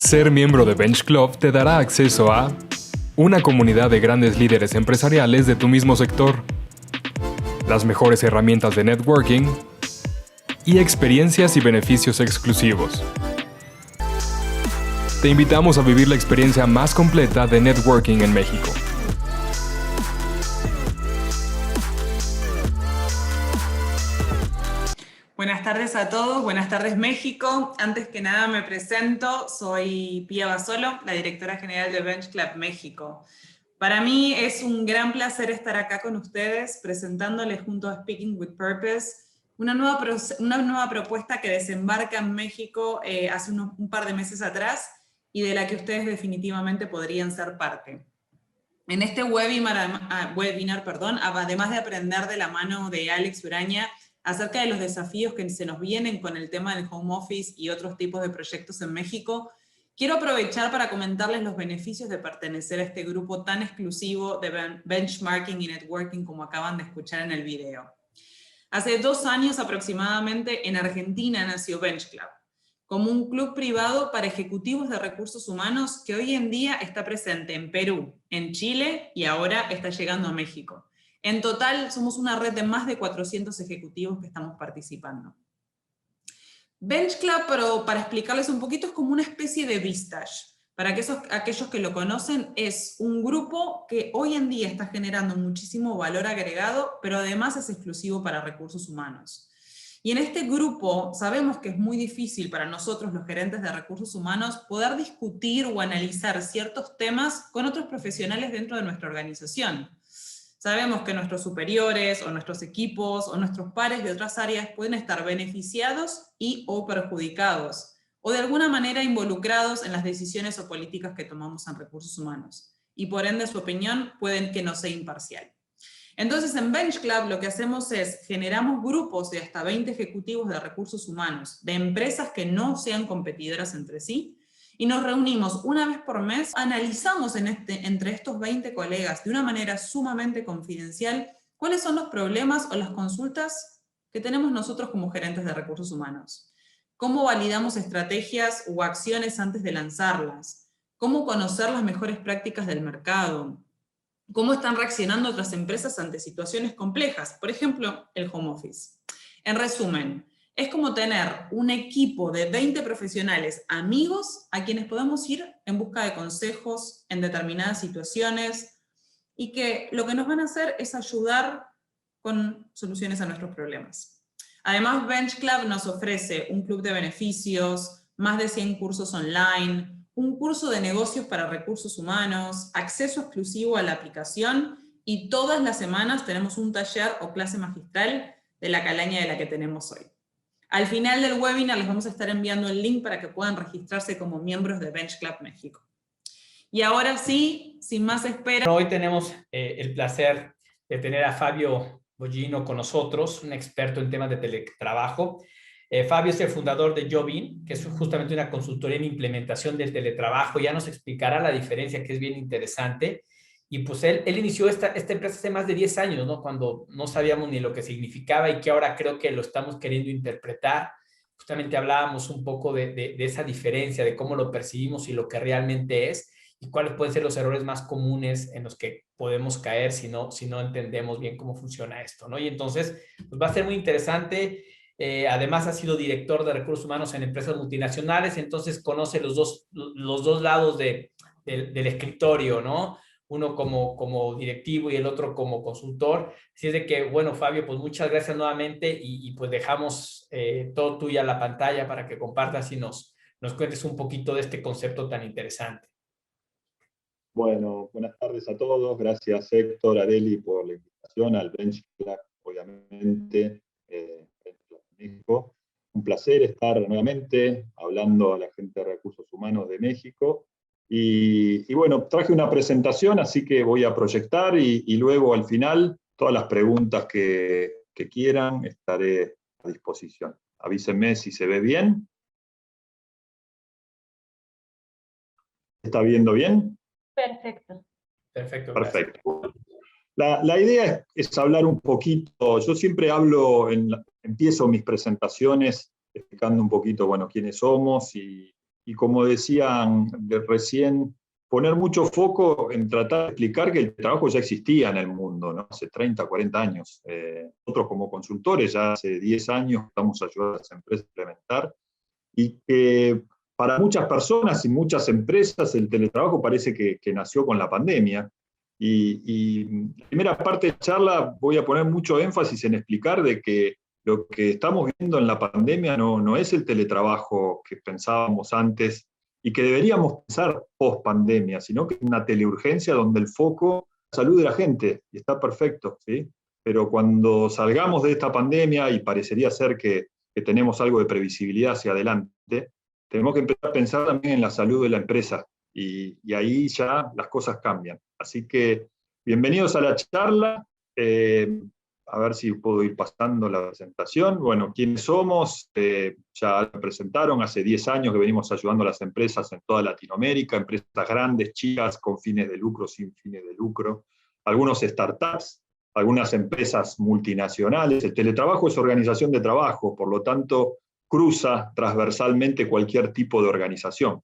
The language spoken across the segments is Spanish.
Ser miembro de Bench Club te dará acceso a una comunidad de grandes líderes empresariales de tu mismo sector, las mejores herramientas de networking y experiencias y beneficios exclusivos. Te invitamos a vivir la experiencia más completa de networking en México. Buenas tardes a todos, buenas tardes México. Antes que nada me presento, soy Pía Basolo, la directora general de Bench Club México. Para mí es un gran placer estar acá con ustedes presentándoles junto a Speaking with Purpose una nueva propuesta que desembarca en México hace un par de meses atrás y de la que ustedes definitivamente podrían ser parte. En este webinar, además de aprender de la mano de Alex Uraña acerca de los desafíos que se nos vienen con el tema del home office y otros tipos de proyectos en México, quiero aprovechar para comentarles los beneficios de pertenecer a este grupo tan exclusivo de benchmarking y networking como acaban de escuchar en el video. Hace 2 años aproximadamente en Argentina nació Bench Club, como un club privado para ejecutivos de recursos humanos que hoy en día está presente en Perú, en Chile y ahora está llegando a México. En total, somos una red de más de 400 ejecutivos que estamos participando. Bench Club, pero para explicarles un poquito, es como una especie de Vistage. Para aquellos que lo conocen, es un grupo que hoy en día está generando muchísimo valor agregado, pero además es exclusivo para recursos humanos. Y en este grupo sabemos que es muy difícil para nosotros, los gerentes de recursos humanos, poder discutir o analizar ciertos temas con otros profesionales dentro de nuestra organización. Sabemos que nuestros superiores, o nuestros equipos, o nuestros pares de otras áreas pueden estar beneficiados o perjudicados, o de alguna manera involucrados en las decisiones o políticas que tomamos en recursos humanos. Y por ende su opinión pueden que no sea imparcial. Entonces en Bench Club lo que hacemos es, generamos grupos de hasta 20 ejecutivos de recursos humanos, de empresas que no sean competidoras entre sí, y nos reunimos una vez por mes, analizamos entre estos 20 colegas de una manera sumamente confidencial cuáles son los problemas o las consultas que tenemos nosotros como gerentes de recursos humanos. Cómo validamos estrategias o acciones antes de lanzarlas, cómo conocer las mejores prácticas del mercado, cómo están reaccionando otras empresas ante situaciones complejas, por ejemplo, el home office. En resumen, es como tener un equipo de 20 profesionales amigos a quienes podemos ir en busca de consejos en determinadas situaciones y que lo que nos van a hacer es ayudar con soluciones a nuestros problemas. Además, Bench Club nos ofrece un club de beneficios, más de 100 cursos online, un curso de negocios para recursos humanos, acceso exclusivo a la aplicación y todas las semanas tenemos un taller o clase magistral de la calaña de la que tenemos hoy. Al final del webinar les vamos a estar enviando el link para que puedan registrarse como miembros de Bench Club México. Y ahora sí, sin más espera. Hoy tenemos el placer de tener a Fabio Bollino con nosotros, un experto en temas de teletrabajo. Fabio es el fundador de Jobin, que es justamente una consultoría en implementación del teletrabajo. Ya nos explicará la diferencia, que es bien interesante. Y pues él inició esta empresa hace más de 10 años, ¿no? Cuando no sabíamos ni lo que significaba y que ahora creo que lo estamos queriendo interpretar. Justamente hablábamos un poco de esa diferencia, de cómo lo percibimos y lo que realmente es, y cuáles pueden ser los errores más comunes en los que podemos caer si no entendemos bien cómo funciona esto, ¿no? Y entonces pues va a ser muy interesante. Además ha sido director de recursos humanos en empresas multinacionales, entonces conoce los dos lados del escritorio, ¿no? Uno como directivo y el otro como consultor. Así es de que, bueno, Fabio, pues muchas gracias nuevamente y pues dejamos todo tuya la pantalla para que compartas y nos cuentes un poquito de este concepto tan interesante. Bueno, buenas tardes a todos. Gracias, Héctor, Areli, por la invitación al Bench Club, obviamente, México. Un placer estar nuevamente hablando a la gente de Recursos Humanos de México. Y bueno, traje una presentación, así que voy a proyectar y luego al final todas las preguntas que quieran estaré a disposición. Avísenme si se ve bien. ¿Se está viendo bien? Perfecto. Perfecto. Perfecto. La idea es hablar un poquito, yo siempre empiezo mis presentaciones explicando un poquito, bueno, quiénes somos y y como decían recién, poner mucho foco en tratar de explicar que el trabajo ya existía en el mundo, ¿no? Hace 30, 40 años. Nosotros como consultores ya hace 10 años estamos ayudando a las empresas a implementar, y que para muchas personas y muchas empresas el teletrabajo parece que nació con la pandemia. Y en la primera parte de la charla voy a poner mucho énfasis en explicar de que lo que estamos viendo en la pandemia no es el teletrabajo que pensábamos antes y que deberíamos pensar post pandemia, sino que es una teleurgencia donde el foco es la salud de la gente, y está perfecto, ¿sí? Pero cuando salgamos de esta pandemia, y parecería ser que tenemos algo de previsibilidad hacia adelante, tenemos que empezar a pensar también en la salud de la empresa, y ahí ya las cosas cambian. Así que bienvenidos a la charla. A ver si puedo ir pasando la presentación. Bueno, ¿quiénes somos? Ya lo presentaron, hace 10 años que venimos ayudando a las empresas en toda Latinoamérica, empresas grandes, chicas, con fines de lucro, sin fines de lucro, algunos startups, algunas empresas multinacionales. El teletrabajo es organización de trabajo, por lo tanto, cruza transversalmente cualquier tipo de organización.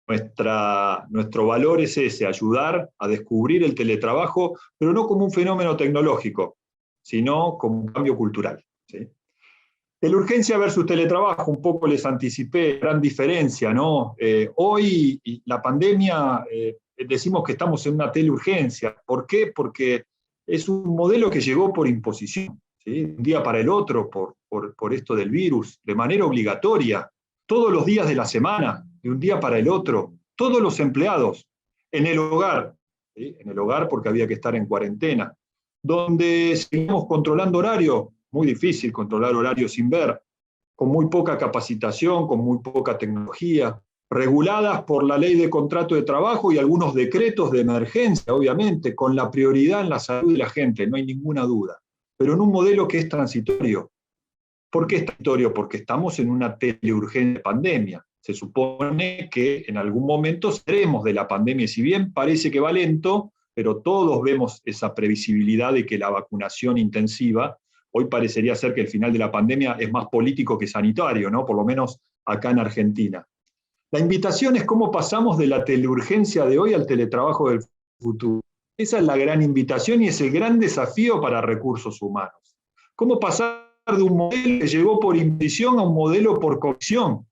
Nuestro valor es ese, ayudar a descubrir el teletrabajo, pero no como un fenómeno tecnológico, sino como un cambio cultural, ¿sí? Teleurgencia versus teletrabajo, un poco les anticipé, gran diferencia, ¿no? Hoy la pandemia, decimos que estamos en una teleurgencia. ¿Por qué? Porque es un modelo que llegó por imposición, ¿sí? De un día para el otro, por esto del virus, de manera obligatoria, todos los días de la semana, de un día para el otro, todos los empleados, en el hogar, ¿sí? En el hogar porque había que estar en cuarentena, donde seguimos controlando horario, muy difícil controlar horario sin ver, con muy poca capacitación, con muy poca tecnología, reguladas por la ley de contrato de trabajo y algunos decretos de emergencia, obviamente, con la prioridad en la salud de la gente, no hay ninguna duda, pero en un modelo que es transitorio. ¿Por qué es transitorio? Porque estamos en una teleurgencia pandemia. Se supone que en algún momento seremos de la pandemia, y si bien parece que va lento, pero todos vemos esa previsibilidad de que la vacunación intensiva, hoy parecería ser que el final de la pandemia es más político que sanitario, ¿no? Por lo menos acá en Argentina. La invitación es cómo pasamos de la teleurgencia de hoy al teletrabajo del futuro. Esa es la gran invitación y es el gran desafío para recursos humanos. ¿Cómo pasar de un modelo que llegó por imposición a un modelo por convicción?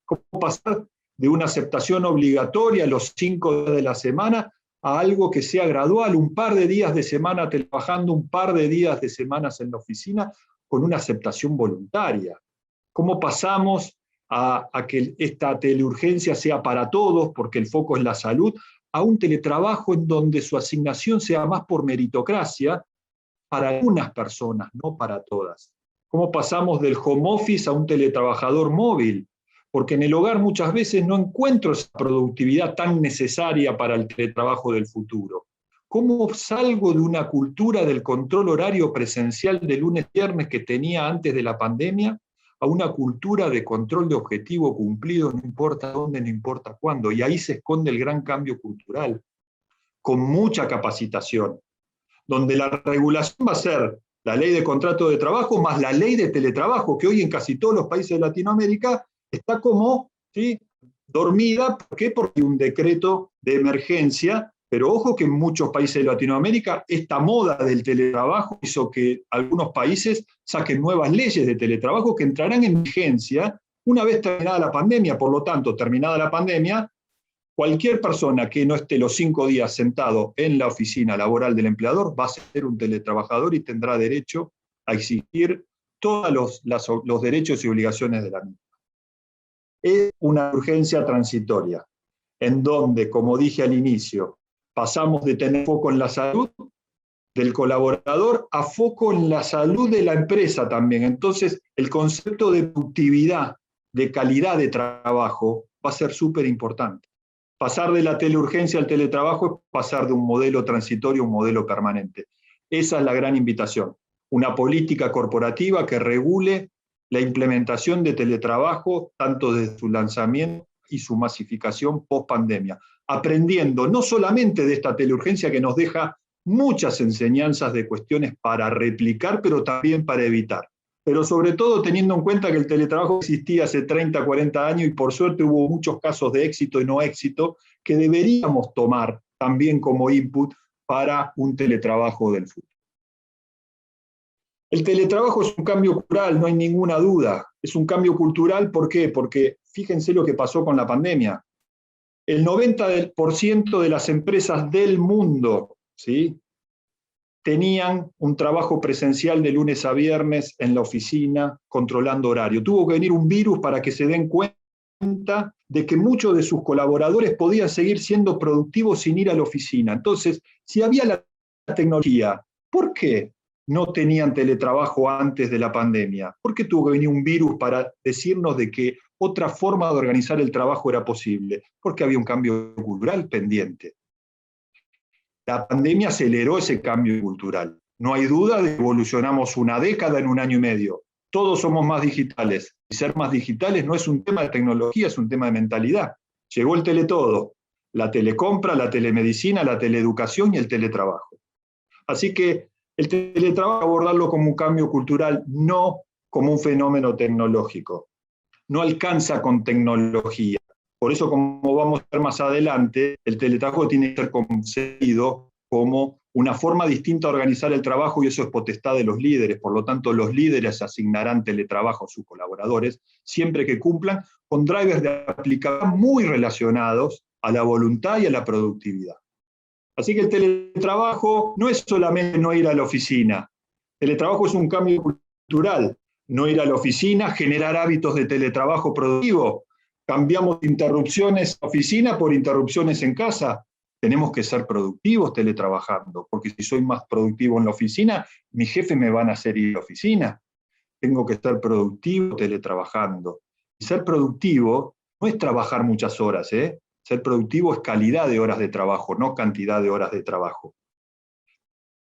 ¿Cómo pasar de una aceptación obligatoria los 5 días de la semana a algo que sea gradual, un par de días de semana trabajando, un par de días de semanas en la oficina, con una aceptación voluntaria? ¿Cómo pasamos a que esta teleurgencia sea para todos, porque el foco es la salud, a un teletrabajo en donde su asignación sea más por meritocracia para algunas personas, no para todas? ¿Cómo pasamos del home office a un teletrabajador móvil? Porque en el hogar muchas veces no encuentro esa productividad tan necesaria para el teletrabajo del futuro. ¿Cómo salgo de una cultura del control horario presencial de lunes a viernes que tenía antes de la pandemia a una cultura de control de objetivo cumplido, no importa dónde, no importa cuándo? Y ahí se esconde el gran cambio cultural, con mucha capacitación, donde la regulación va a ser la ley de contrato de trabajo más la ley de teletrabajo, que hoy en casi todos los países de Latinoamérica está como, ¿sí?, dormida. ¿Por qué? Porque hay un decreto de emergencia, pero ojo que en muchos países de Latinoamérica esta moda del teletrabajo hizo que algunos países saquen nuevas leyes de teletrabajo que entrarán en vigencia una vez terminada la pandemia. Por lo tanto, terminada la pandemia, cualquier persona que no esté los 5 días sentado en la oficina laboral del empleador va a ser un teletrabajador y tendrá derecho a exigir todos los derechos y obligaciones de la misma. Es una urgencia transitoria, en donde, como dije al inicio, pasamos de tener foco en la salud del colaborador a foco en la salud de la empresa también. Entonces, el concepto de productividad, de calidad de trabajo, va a ser súper importante. Pasar de la teleurgencia al teletrabajo es pasar de un modelo transitorio a un modelo permanente. Esa es la gran invitación. Una política corporativa que regule la implementación de teletrabajo, tanto desde su lanzamiento y su masificación post-pandemia, aprendiendo no solamente de esta teleurgencia que nos deja muchas enseñanzas de cuestiones para replicar, pero también para evitar. pero sobre todo teniendo en cuenta que el teletrabajo existía hace 30, 40 años y por suerte hubo muchos casos de éxito y no éxito que deberíamos tomar también como input para un teletrabajo del futuro. El teletrabajo es un cambio cultural, no hay ninguna duda. Es un cambio cultural, ¿por qué? Porque fíjense lo que pasó con la pandemia. El 90% de las empresas del mundo, ¿sí?, tenían un trabajo presencial de lunes a viernes en la oficina, controlando horario. Tuvo que venir un virus para que se den cuenta de que muchos de sus colaboradores podían seguir siendo productivos sin ir a la oficina. Entonces, si había la tecnología, ¿por qué no tenían teletrabajo antes de la pandemia? ¿Por qué tuvo que venir un virus para decirnos de que otra forma de organizar el trabajo era posible? Porque había un cambio cultural pendiente. La pandemia aceleró ese cambio cultural. No hay duda de que evolucionamos una década en un año y medio. Todos somos más digitales. Y ser más digitales no es un tema de tecnología, es un tema de mentalidad. Llegó el teletodo, la telecompra, la telemedicina, la teleeducación y el teletrabajo. Así que el teletrabajo, abordarlo como un cambio cultural, no como un fenómeno tecnológico. No alcanza con tecnología. Por eso, como vamos a ver más adelante, el teletrabajo tiene que ser concebido como una forma distinta de organizar el trabajo y eso es potestad de los líderes. Por lo tanto, los líderes asignarán teletrabajo a sus colaboradores siempre que cumplan con drivers de aplicación muy relacionados a la voluntad y a la productividad. Así que el teletrabajo no es solamente no ir a la oficina. El teletrabajo es un cambio cultural. No ir a la oficina, generar hábitos de teletrabajo productivo. Cambiamos interrupciones en la oficina por interrupciones en casa. Tenemos que ser productivos teletrabajando, porque si soy más productivo en la oficina, mi jefe me van a hacer ir a la oficina. Tengo que ser productivo teletrabajando. Y ser productivo no es trabajar muchas horas, ¿eh? Ser productivo es calidad de horas de trabajo, no cantidad de horas de trabajo.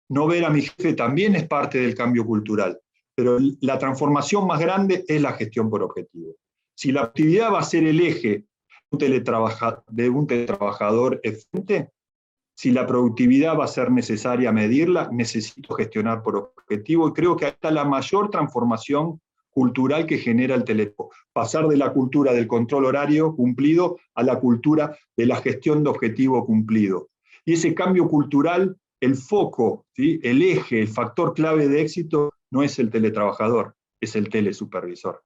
No ver a mi jefe también es parte del cambio cultural, pero la transformación más grande es la gestión por objetivo. Si la actividad va a ser el eje de un teletrabajador eficiente, si la productividad va a ser necesaria medirla, necesito gestionar por objetivo, y creo que ahí está la mayor transformación cultural que genera el teletrabajo. Pasar de la cultura del control horario cumplido a la cultura de la gestión de objetivo cumplido. Y ese cambio cultural, el foco, ¿sí?, el eje, el factor clave de éxito, no es el teletrabajador, es el telesupervisor.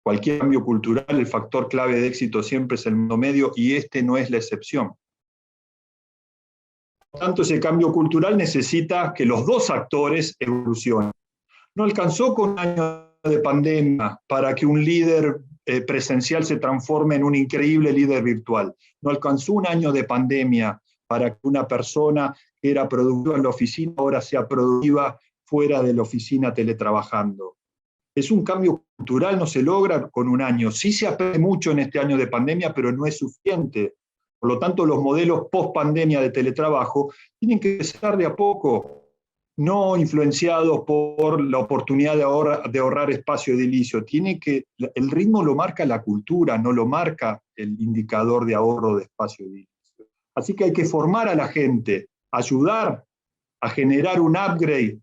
Cualquier cambio cultural, el factor clave de éxito siempre es el mundo medio y este no es la excepción. Por tanto, ese cambio cultural necesita que los dos actores evolucionen. No alcanzó con un año de pandemia para que un líder presencial se transforme en un increíble líder virtual. No alcanzó un año de pandemia para que una persona que era productiva en la oficina ahora sea productiva fuera de la oficina teletrabajando. Es un cambio cultural, no se logra con un año. Sí se aprende mucho en este año de pandemia, pero no es suficiente. Por lo tanto, los modelos post-pandemia de teletrabajo tienen que empezar de a poco, no influenciados por la oportunidad de ahorrar espacio edilicio. El ritmo lo marca la cultura, no lo marca el indicador de ahorro de espacio edilicio. Así que hay que formar a la gente, ayudar a generar un upgrade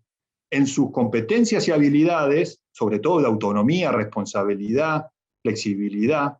en sus competencias y habilidades, sobre todo de autonomía, responsabilidad, flexibilidad,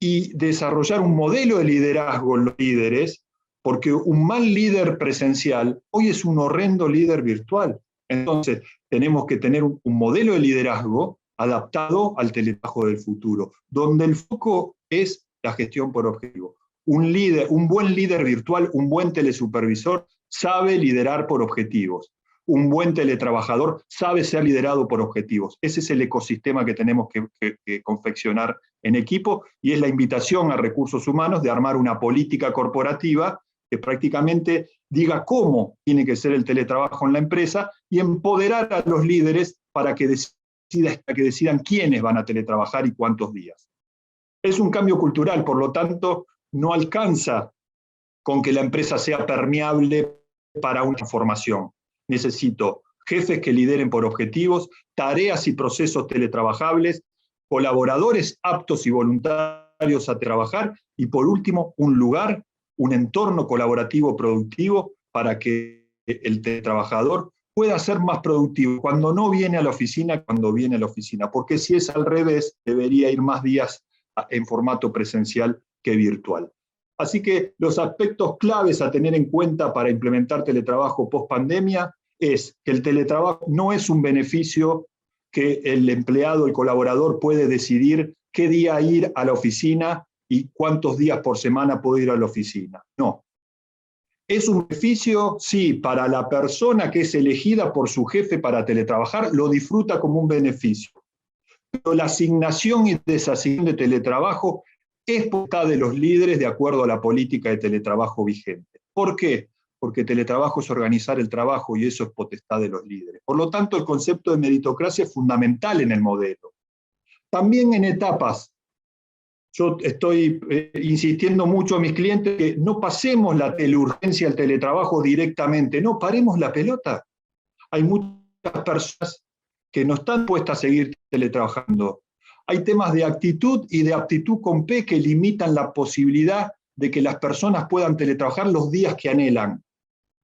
y desarrollar un modelo de liderazgo en los líderes, porque un mal líder presencial hoy es un horrendo líder virtual. Entonces, tenemos que tener un modelo de liderazgo adaptado al teletrabajo del futuro, donde el foco es la gestión por objetivo. Un buen líder virtual, un buen telesupervisor, sabe liderar por objetivos. Un buen teletrabajador sabe ser liderado por objetivos. Ese es el ecosistema que tenemos que confeccionar en equipo y es la invitación a recursos humanos de armar una política corporativa que prácticamente diga cómo tiene que ser el teletrabajo en la empresa y empoderar a los líderes para que decidan quiénes van a teletrabajar y cuántos días. Es un cambio cultural, por lo tanto, no alcanza con que la empresa sea permeable para una transformación. Necesito jefes que lideren por objetivos, tareas y procesos teletrabajables, colaboradores aptos y voluntarios a trabajar y por último un lugar, un entorno colaborativo productivo para que el teletrabajador pueda ser más productivo cuando no viene a la oficina, cuando viene a la oficina, porque si es al revés, debería ir más días en formato presencial que virtual. Así que los aspectos claves a tener en cuenta para implementar teletrabajo post pandemia es que el teletrabajo no es un beneficio que el empleado, el colaborador puede decidir qué día ir a la oficina y cuántos días por semana puede ir a la oficina. No. ¿Es un beneficio? Sí, para la persona que es elegida por su jefe para teletrabajar, lo disfruta como un beneficio. Pero la asignación y desasignación de teletrabajo es potestad de los líderes de acuerdo a la política de teletrabajo vigente. ¿Por qué? Porque teletrabajo es organizar el trabajo y eso es potestad de los líderes. Por lo tanto, el concepto de meritocracia es fundamental en el modelo. También en etapas. Yo estoy insistiendo mucho a mis clientes que no pasemos la teleurgencia al teletrabajo directamente, no, paremos la pelota. Hay muchas personas que no están puestas a seguir teletrabajando. Hay temas de actitud y de aptitud con P que limitan la posibilidad de que las personas puedan teletrabajar los días que anhelan.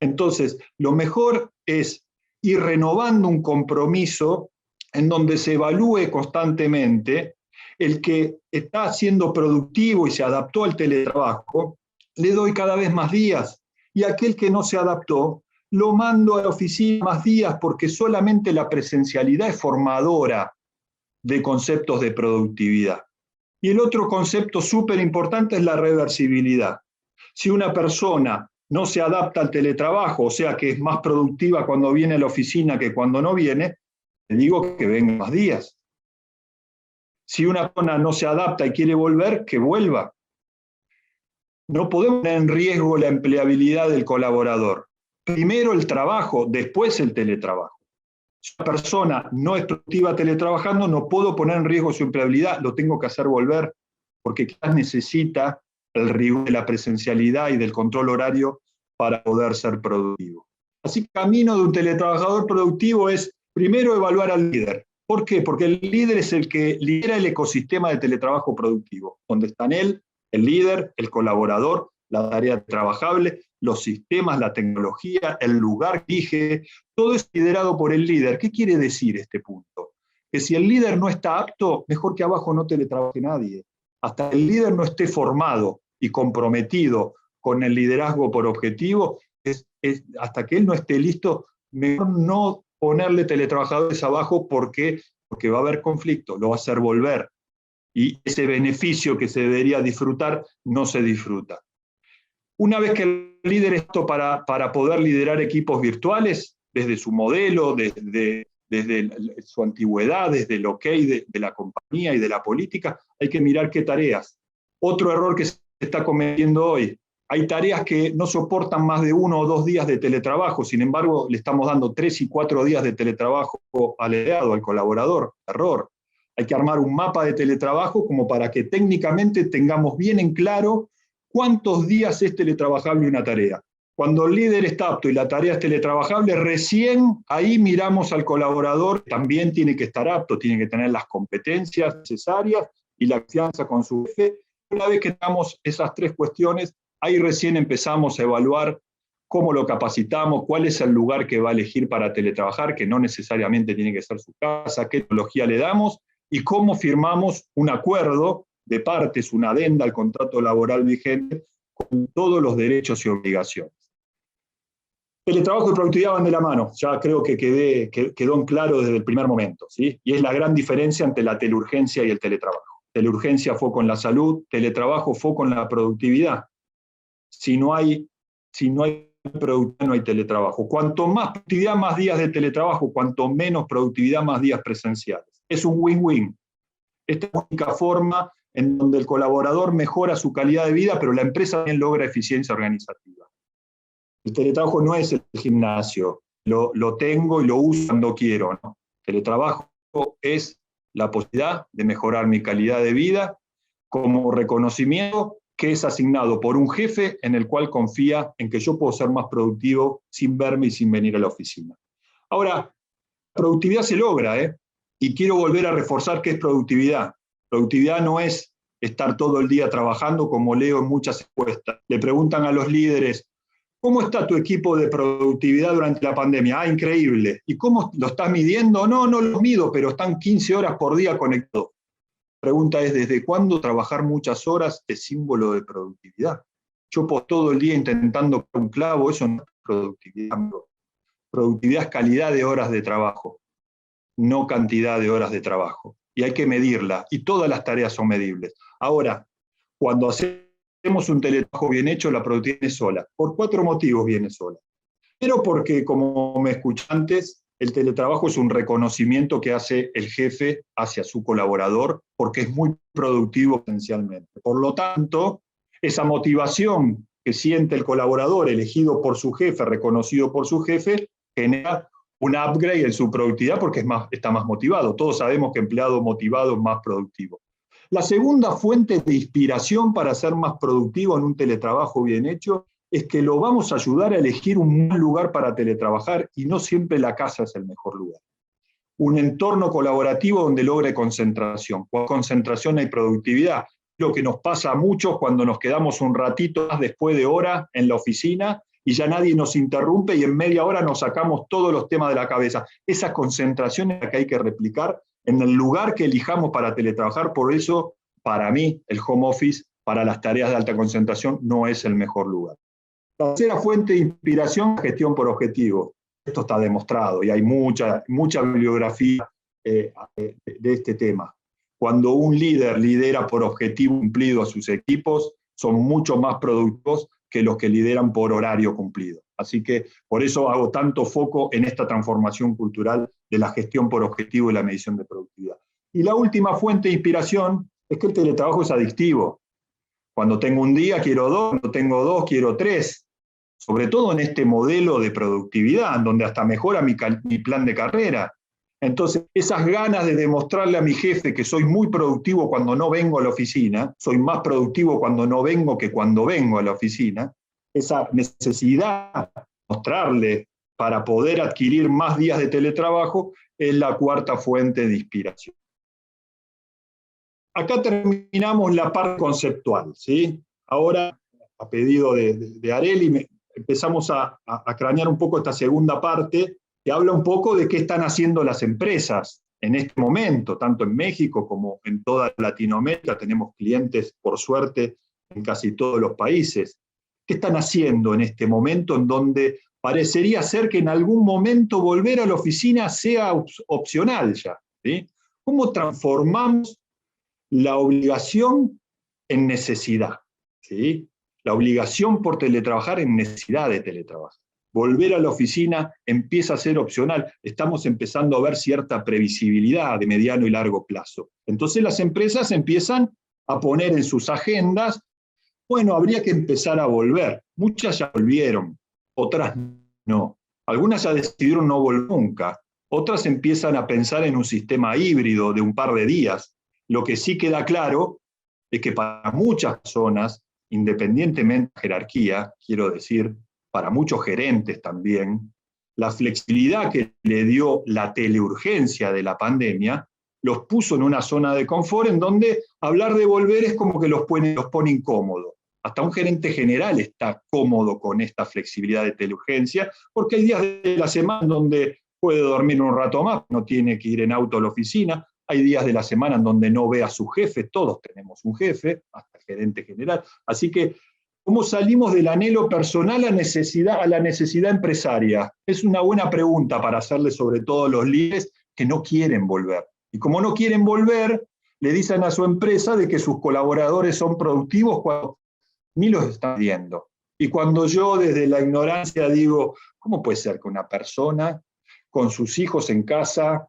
Entonces, lo mejor es ir renovando un compromiso en donde se evalúe constantemente el que está siendo productivo y se adaptó al teletrabajo, le doy cada vez más días, y aquel que no se adaptó, lo mando a la oficina más días, porque solamente la presencialidad es formadora de conceptos de productividad. Y el otro concepto súper importante es la reversibilidad. Si una persona no se adapta al teletrabajo, o sea que es más productiva cuando viene a la oficina que cuando no viene, le digo que venga más días. Si una persona no se adapta y quiere volver, que vuelva. No podemos poner en riesgo la empleabilidad del colaborador. Primero el trabajo, después el teletrabajo. Si una persona no es productiva teletrabajando, no puedo poner en riesgo su empleabilidad, lo tengo que hacer volver, porque quizás necesita el rigor de la presencialidad y del control horario para poder ser productivo. Así que el camino de un teletrabajador productivo es primero evaluar al líder. ¿Por qué? Porque el líder es el que lidera el ecosistema de teletrabajo productivo, donde están él, el líder, el colaborador, la tarea trabajable, los sistemas, la tecnología, el lugar que dirige, todo es liderado por el líder. ¿Qué quiere decir este punto? Que si el líder no está apto, mejor que abajo no teletrabaje nadie. Hasta el líder no esté formado y comprometido con el liderazgo por objetivo, hasta que él no esté listo, mejor no ponerle teletrabajadores abajo porque va a haber conflicto, lo va a hacer volver. Y ese beneficio que se debería disfrutar, no se disfruta. Una vez que el líder es apto para poder liderar equipos virtuales, desde su modelo, desde su antigüedad, desde el OK de la compañía y de la política, hay que mirar qué tareas. Otro error que se está cometiendo hoy, hay tareas que no soportan más de 1 o 2 días de teletrabajo, sin embargo, le estamos dando 3 y 4 días de teletrabajo al empleado, al colaborador. Error. Hay que armar un mapa de teletrabajo como para que técnicamente tengamos bien en claro cuántos días es teletrabajable una tarea. Cuando el líder está apto y la tarea es teletrabajable, recién ahí miramos al colaborador, también tiene que estar apto, tiene que tener las competencias necesarias y la confianza con su jefe. Una vez que tengamos esas 3 cuestiones, ahí recién empezamos a evaluar cómo lo capacitamos, cuál es el lugar que va a elegir para teletrabajar, que no necesariamente tiene que ser su casa, qué tecnología le damos y cómo firmamos un acuerdo de partes, una adenda al contrato laboral vigente con todos los derechos y obligaciones. Teletrabajo y productividad van de la mano, ya creo que quedó en claro desde el primer momento, ¿sí? Y es la gran diferencia entre la teleurgencia y el teletrabajo. Teleurgencia fue con la salud, teletrabajo fue con la productividad. Si no hay productividad, no hay teletrabajo. Cuanto más productividad, más días de teletrabajo, cuanto menos productividad, más días presenciales. Es un win-win. Esta es la única forma en donde el colaborador mejora su calidad de vida, pero la empresa también logra eficiencia organizativa. El teletrabajo no es el gimnasio, lo tengo y lo uso cuando quiero, ¿no? El teletrabajo es la posibilidad de mejorar mi calidad de vida como reconocimiento que es asignado por un jefe en el cual confía en que yo puedo ser más productivo sin verme y sin venir a la oficina. Ahora, productividad se logra, y quiero volver a reforzar qué es productividad. Productividad no es estar todo el día trabajando, como leo en muchas encuestas. Le preguntan a los líderes, ¿Cómo está tu equipo de productividad durante la pandemia? Ah, increíble. ¿Y cómo lo estás midiendo? No, no lo mido, pero están 15 horas por día conectados. La pregunta es, ¿desde cuándo trabajar muchas horas es símbolo de productividad? Yo por todo el día intentando un clavo, eso no es productividad. Productividad es calidad de horas de trabajo, no cantidad de horas de trabajo. Y hay que medirla, y todas las tareas son medibles. Ahora, cuando hacemos un teletrabajo bien hecho, la productividad viene sola. Por 4 motivos viene sola. Pero porque, como me escuché antes, el teletrabajo es un reconocimiento que hace el jefe hacia su colaborador, porque es muy productivo potencialmente. Por lo tanto, esa motivación que siente el colaborador elegido por su jefe, reconocido por su jefe, genera un upgrade en su productividad porque está más motivado. Todos sabemos que empleado motivado es más productivo. La segunda fuente de inspiración para ser más productivo en un teletrabajo bien hecho es que lo vamos a ayudar a elegir un buen lugar para teletrabajar y no siempre la casa es el mejor lugar. Un entorno colaborativo donde logre concentración. Con concentración hay productividad. Lo que nos pasa a muchos cuando nos quedamos un ratito más después de hora en la oficina y ya nadie nos interrumpe y en media hora nos sacamos todos los temas de la cabeza. Esa concentración es la que hay que replicar en el lugar que elijamos para teletrabajar. Por eso, para mí, el home office para las tareas de alta concentración no es el mejor lugar. La tercera fuente de inspiración es gestión por objetivo. Esto está demostrado y hay mucha bibliografía de este tema. Cuando un líder lidera por objetivo cumplido a sus equipos, son mucho más productivos que los que lideran por horario cumplido. Así que por eso hago tanto foco en esta transformación cultural de la gestión por objetivo y la medición de productividad. Y la última fuente de inspiración es que el teletrabajo es adictivo. Cuando tengo un día quiero 2, cuando tengo 2 quiero 3. Sobre todo en este modelo de productividad, donde hasta mejora mi plan de carrera. Entonces, esas ganas de demostrarle a mi jefe que soy muy productivo cuando no vengo a la oficina, soy más productivo cuando no vengo que cuando vengo a la oficina, esa necesidad de mostrarle para poder adquirir más días de teletrabajo es la cuarta fuente de inspiración. Acá terminamos la parte conceptual, ¿sí? Ahora, a pedido de Areli, empezamos a cranear un poco esta segunda parte, que habla un poco de qué están haciendo las empresas en este momento, tanto en México como en toda Latinoamérica. Tenemos clientes, por suerte, en casi todos los países. ¿Qué están haciendo en este momento en donde parecería ser que en algún momento volver a la oficina sea opcional ya? ¿Sí? ¿Cómo transformamos la obligación en necesidad? ¿Sí? La obligación por teletrabajar en necesidad de teletrabajar. Volver a la oficina empieza a ser opcional. Estamos empezando a ver cierta previsibilidad de mediano y largo plazo. Entonces las empresas empiezan a poner en sus agendas, bueno, habría que empezar a volver. Muchas ya volvieron, otras no. Algunas ya decidieron no volver nunca. Otras empiezan a pensar en un sistema híbrido de un par de días. Lo que sí queda claro es que para muchas personas, independientemente de jerarquía, quiero decir, para muchos gerentes también, la flexibilidad que le dio la teleurgencia de la pandemia los puso en una zona de confort en donde hablar de volver es como que los pone incómodos. Hasta un gerente general está cómodo con esta flexibilidad de teleurgencia, porque hay días de la semana en donde puede dormir un rato más, no tiene que ir en auto a la oficina. Hay días de la semana en donde no ve a su jefe, todos tenemos un jefe, hasta el gerente general. Así que, ¿cómo salimos del anhelo personal a la necesidad empresaria? Es una buena pregunta para hacerle sobre todo a los líderes que no quieren volver. Y como no quieren volver, le dicen a su empresa de que sus colaboradores son productivos cuando ni los están viendo. Y cuando yo desde la ignorancia digo, ¿cómo puede ser que una persona con sus hijos en casa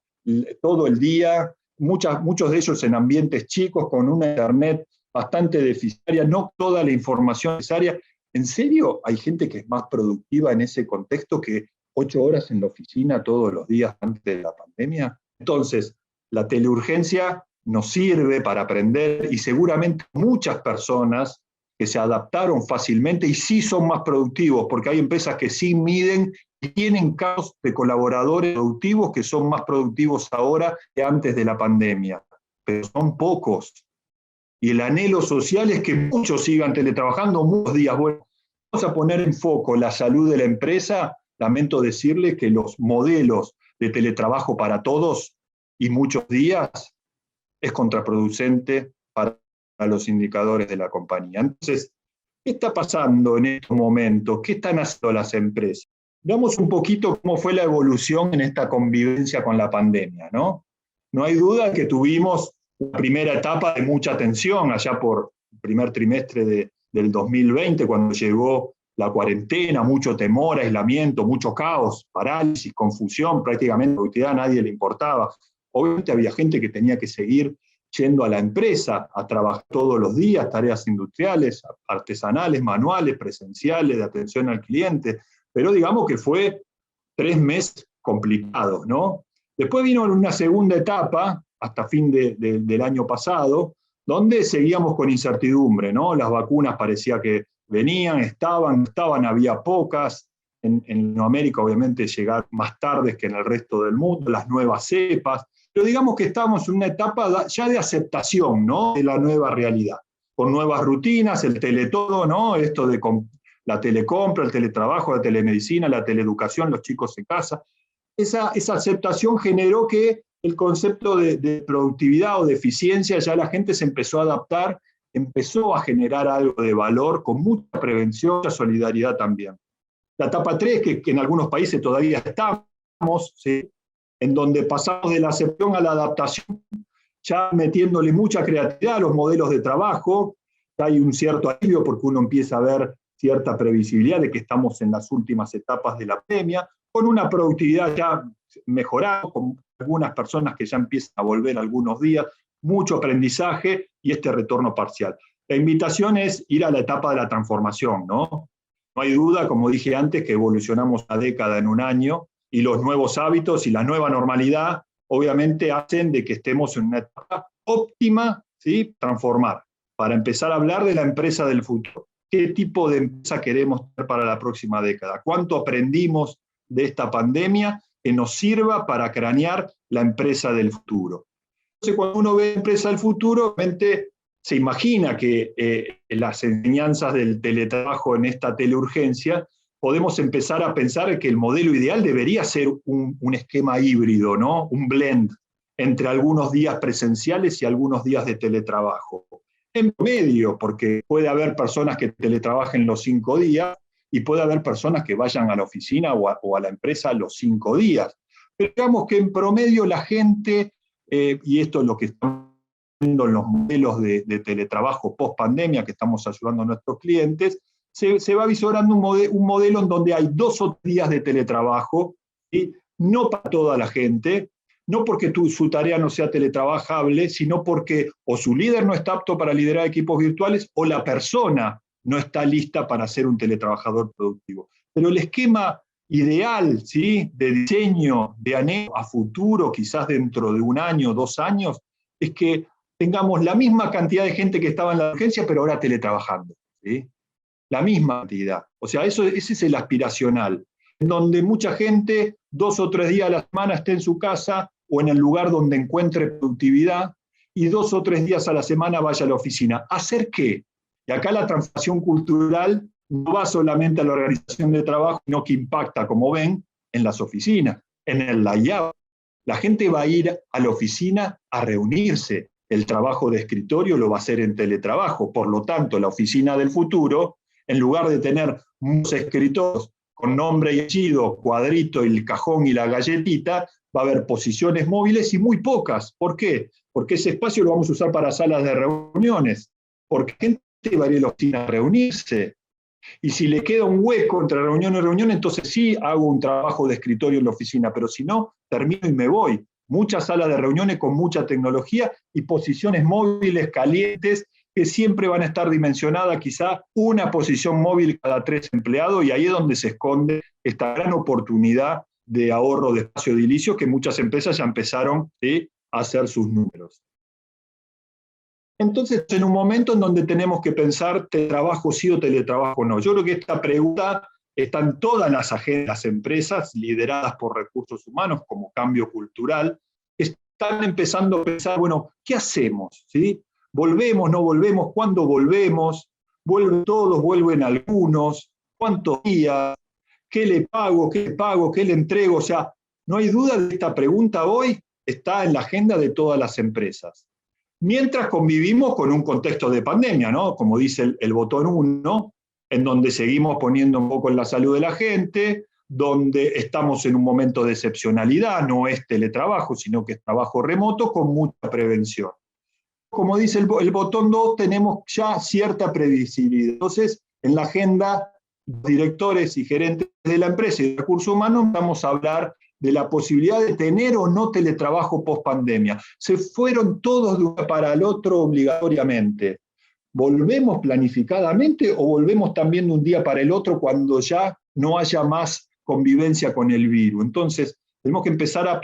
todo el día, muchos de ellos en ambientes chicos, con una internet bastante deficitaria, no toda la información necesaria? ¿En serio hay gente que es más productiva en ese contexto que 8 horas en la oficina todos los días antes de la pandemia? Entonces, la teleurgencia nos sirve para aprender y seguramente muchas personas que se adaptaron fácilmente y sí son más productivos, porque hay empresas que sí miden y tienen casos de colaboradores productivos que son más productivos ahora que antes de la pandemia, pero son pocos. Y el anhelo social es que muchos sigan teletrabajando muchos días. Bueno, a poner en foco la salud de la empresa, lamento decirle que los modelos de teletrabajo para todos y muchos días es contraproducente para los indicadores de la compañía. Entonces, ¿qué está pasando en estos momentos? ¿Qué están haciendo las empresas? Veamos un poquito cómo fue la evolución en esta convivencia con la pandemia, ¿no? No hay duda que tuvimos una primera etapa de mucha tensión allá por el primer trimestre del 2020, cuando llegó la cuarentena, mucho temor, aislamiento, mucho caos, parálisis, confusión, prácticamente a nadie le importaba. Obviamente había gente que tenía que seguir yendo a la empresa a trabajar todos los días, tareas industriales, artesanales, manuales, presenciales, de atención al cliente, pero digamos que fue 3 meses complicados, ¿no? Después vino una segunda etapa, hasta fin del año pasado, donde seguíamos con incertidumbre, ¿no? Las vacunas parecía que venían, estaban, había pocas. En Latinoamérica obviamente llegaron más tarde que en el resto del mundo, las nuevas cepas, pero digamos que estábamos en una etapa ya de aceptación, ¿no? De la nueva realidad, con nuevas rutinas, el teletodo, ¿no? Esto de la telecompra, el teletrabajo, la telemedicina, la teleeducación, los chicos en casa. Esa aceptación generó que el concepto de productividad o de eficiencia, ya la gente se empezó a adaptar, empezó a generar algo de valor con mucha prevención, mucha solidaridad también. La etapa 3, que en algunos países todavía estamos, ¿sí? En donde pasamos de la aceptación a la adaptación, ya metiéndole mucha creatividad a los modelos de trabajo, ya hay un cierto alivio porque uno empieza a ver cierta previsibilidad de que estamos en las últimas etapas de la pandemia, con una productividad ya mejorada, con algunas personas que ya empiezan a volver algunos días, mucho aprendizaje y este retorno parcial. La invitación es ir a la etapa de la transformación, ¿no? No hay duda, como dije antes, que evolucionamos una década en un año y los nuevos hábitos y la nueva normalidad obviamente hacen de que estemos en una etapa óptima, ¿sí? Transformar, para empezar a hablar de la empresa del futuro. ¿Qué tipo de empresa queremos tener para la próxima década? ¿Cuánto aprendimos de esta pandemia que nos sirva para cranear la empresa del futuro? Entonces, cuando uno ve empresa del futuro, obviamente se imagina que las enseñanzas del teletrabajo en esta teleurgencia, podemos empezar a pensar que el modelo ideal debería ser un esquema híbrido, ¿no? Un blend entre algunos días presenciales y algunos días de teletrabajo. En medio, porque puede haber personas que teletrabajen los 5 días y puede haber personas que vayan a la oficina o a la empresa los 5 días. Pero digamos que en promedio la gente, y esto es lo que estamos viendo en los modelos de teletrabajo post pandemia que estamos ayudando a nuestros clientes, se va visorando un modelo en donde hay 2 o 3 días de teletrabajo, ¿sí? No para toda la gente, no porque su tarea no sea teletrabajable, sino porque o su líder no está apto para liderar equipos virtuales o la persona no está lista para ser un teletrabajador productivo. Pero el esquema ideal, ¿sí? De diseño, de anhelo a futuro, quizás dentro de 1 año, 2 años, es que tengamos la misma cantidad de gente que estaba en la urgencia, pero ahora teletrabajando, ¿sí? La misma cantidad. O sea, ese es el aspiracional, en donde mucha gente 2 o 3 días a la semana esté en su casa o en el lugar donde encuentre productividad y 2 o 3 días a la semana vaya a la oficina. ¿Hacer qué? Y acá la transformación cultural no va solamente a la organización de trabajo, sino que impacta, como ven, en las oficinas, en el layout. La gente va a ir a la oficina a reunirse. El trabajo de escritorio lo va a hacer en teletrabajo. Por lo tanto, la oficina del futuro, en lugar de tener muchos escritorios con nombre y apellido, cuadrito, el cajón y la galletita, va a haber posiciones móviles y muy pocas. ¿Por qué? Porque ese espacio lo vamos a usar para salas de reuniones. Porque gente va a ir a la oficina a reunirse. Y si le queda un hueco entre reunión y reunión, entonces sí hago un trabajo de escritorio en la oficina, pero si no, termino y me voy. Muchas salas de reuniones con mucha tecnología y posiciones móviles calientes que siempre van a estar dimensionadas, quizá una posición móvil cada 3 empleados, y ahí es donde se esconde esta gran oportunidad de ahorro de espacio edilicio que muchas empresas ya empezaron, ¿sí?, a hacer sus números. Entonces, en un momento en donde tenemos que pensar teletrabajo sí o teletrabajo no. Yo creo que esta pregunta está en todas las agendas de las empresas lideradas por recursos humanos como cambio cultural. Están empezando a pensar, bueno, ¿qué hacemos? ¿Sí? ¿Volvemos, no volvemos? ¿Cuándo volvemos? ¿Vuelven todos? ¿Vuelven algunos? ¿Cuántos días? ¿Qué le pago? ¿Qué le pago? ¿Qué le entrego? O sea, no hay duda de que esta pregunta hoy está en la agenda de todas las empresas. Mientras convivimos con un contexto de pandemia, ¿no? Como dice el botón 1, en donde seguimos poniendo un poco en la salud de la gente, donde estamos en un momento de excepcionalidad, no es teletrabajo, sino que es trabajo remoto con mucha prevención. Como dice el botón 2, tenemos ya cierta previsibilidad. Entonces, en la agenda, directores y gerentes de la empresa y de recursos humanos, vamos a hablar de la posibilidad de tener o no teletrabajo post pandemia. Se fueron todos de un día para el otro obligatoriamente. ¿Volvemos planificadamente o volvemos también de un día para el otro cuando ya no haya más convivencia con el virus? Entonces, tenemos que empezar a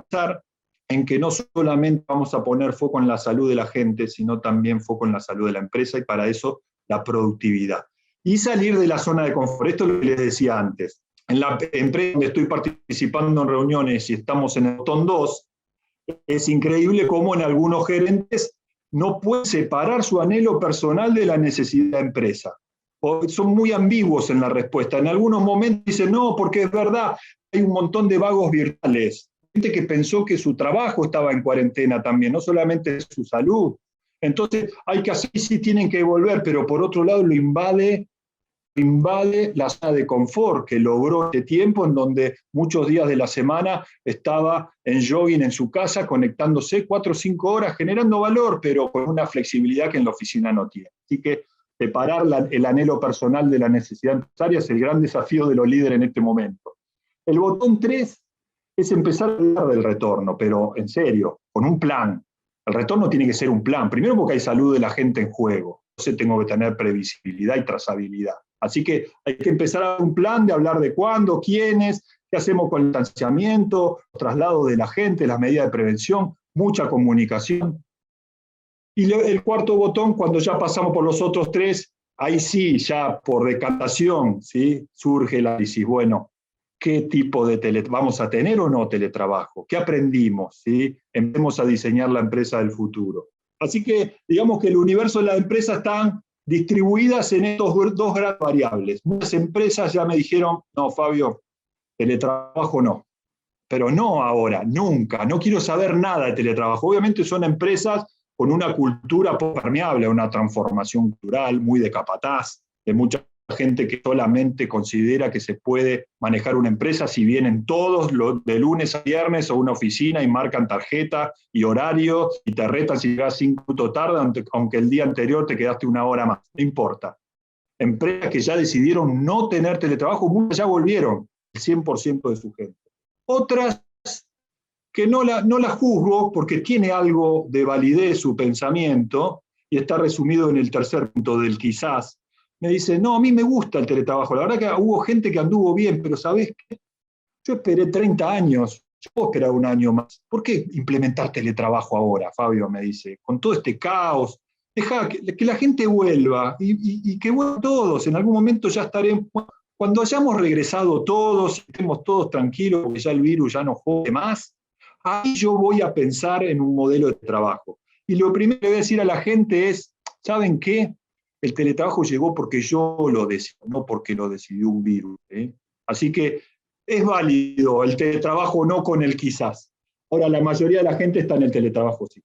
pensar en que no solamente vamos a poner foco en la salud de la gente, sino también foco en la salud de la empresa, y para eso la productividad. Y salir de la zona de confort. Esto es lo que les decía antes. En la empresa donde estoy participando en reuniones y estamos en el botón 2, es increíble cómo en algunos gerentes no pueden separar su anhelo personal de la necesidad de la empresa. O son muy ambiguos en la respuesta. En algunos momentos dicen, no, porque es verdad, hay un montón de vagos virtuales. Gente que pensó que su trabajo estaba en cuarentena también, no solamente su salud. Entonces, hay que hacer, sí tienen que volver, pero por otro lado lo invade la zona de confort que logró este tiempo, en donde muchos días de la semana estaba en jogging en su casa, conectándose 4 o 5 horas, generando valor, pero con una flexibilidad que en la oficina no tiene. Así que separar el anhelo personal de la necesidad empresaria es el gran desafío de los líderes en este momento. El botón 3 es empezar a hablar del retorno, pero en serio, con un plan. El retorno tiene que ser un plan, primero porque hay salud de la gente en juego, entonces tengo que tener previsibilidad y trazabilidad. Así que hay que empezar a dar un plan de hablar de cuándo, quiénes, qué hacemos con el distanciamiento, los traslados de la gente, las medidas de prevención, mucha comunicación. Y el cuarto botón, cuando ya pasamos por los otros 3, ahí sí, ya por decantación, ¿sí? Surge el análisis, bueno, ¿qué tipo de vamos a tener o no teletrabajo? ¿Qué aprendimos? ¿Sí? Empecemos a diseñar la empresa del futuro. Así que digamos que el universo de las empresas están distribuidas en estos 2 grandes variables. Muchas empresas ya me dijeron, no, Fabio, teletrabajo no. Pero no ahora, nunca, no quiero saber nada de teletrabajo. Obviamente son empresas con una cultura poco permeable, una transformación cultural muy de capataz, de mucha gente que solamente considera que se puede manejar una empresa si vienen todos de lunes a viernes a una oficina y marcan tarjeta y horario y te retan si llegas 5 minutos tarde, aunque el día anterior te quedaste 1 hora más, no importa. Empresas que ya decidieron no tener teletrabajo, muchas ya volvieron el 100% de su gente. Otras que no la juzgo porque tiene algo de validez su pensamiento y está resumido en el tercer punto del quizás. Me dice, no, a mí me gusta el teletrabajo. La verdad que hubo gente que anduvo bien, pero ¿sabés qué? Yo esperé 30 años, yo puedo esperar 1 año más. ¿Por qué implementar teletrabajo ahora, Fabio? Me dice, con todo este caos. Deja que la gente vuelva y que vuelvan todos. En algún momento ya estaremos, cuando hayamos regresado todos, estemos todos tranquilos, porque ya el virus ya no jode más, ahí yo voy a pensar en un modelo de trabajo. Y lo primero que voy a decir a la gente es, ¿saben qué? El teletrabajo llegó porque yo lo decidí, no porque lo decidió un virus. Así que es válido el teletrabajo, no con el quizás. Ahora, la mayoría de la gente está en el teletrabajo, sí.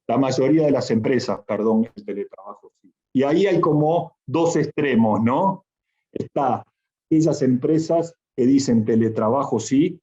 La mayoría de las empresas, perdón, el teletrabajo, sí. Y ahí hay como 2 extremos, ¿no? Está esas empresas que dicen teletrabajo, sí,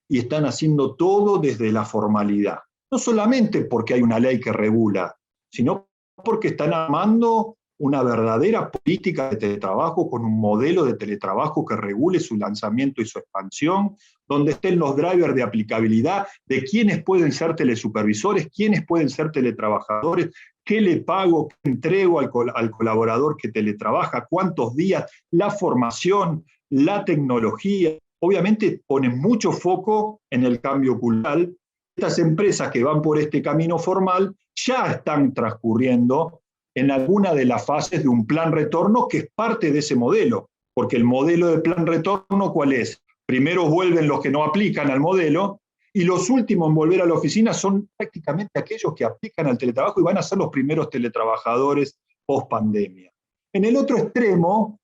y están haciendo todo desde la formalidad. No solamente porque hay una ley que regula, sino porque están armando una verdadera política de teletrabajo con un modelo de teletrabajo que regule su lanzamiento y su expansión, donde estén los drivers de aplicabilidad de quiénes pueden ser telesupervisores, quiénes pueden ser teletrabajadores, qué le pago, qué entrego al colaborador que teletrabaja, cuántos días, la formación, la tecnología. Obviamente ponen mucho foco en el cambio cultural. Estas empresas que van por este camino formal ya están transcurriendo en alguna de las fases de un plan retorno que es parte de ese modelo, porque el modelo de plan retorno, ¿cuál es? Primero vuelven los que no aplican al modelo y los últimos en volver a la oficina son prácticamente aquellos que aplican al teletrabajo y van a ser los primeros teletrabajadores post pandemia. En el otro extremo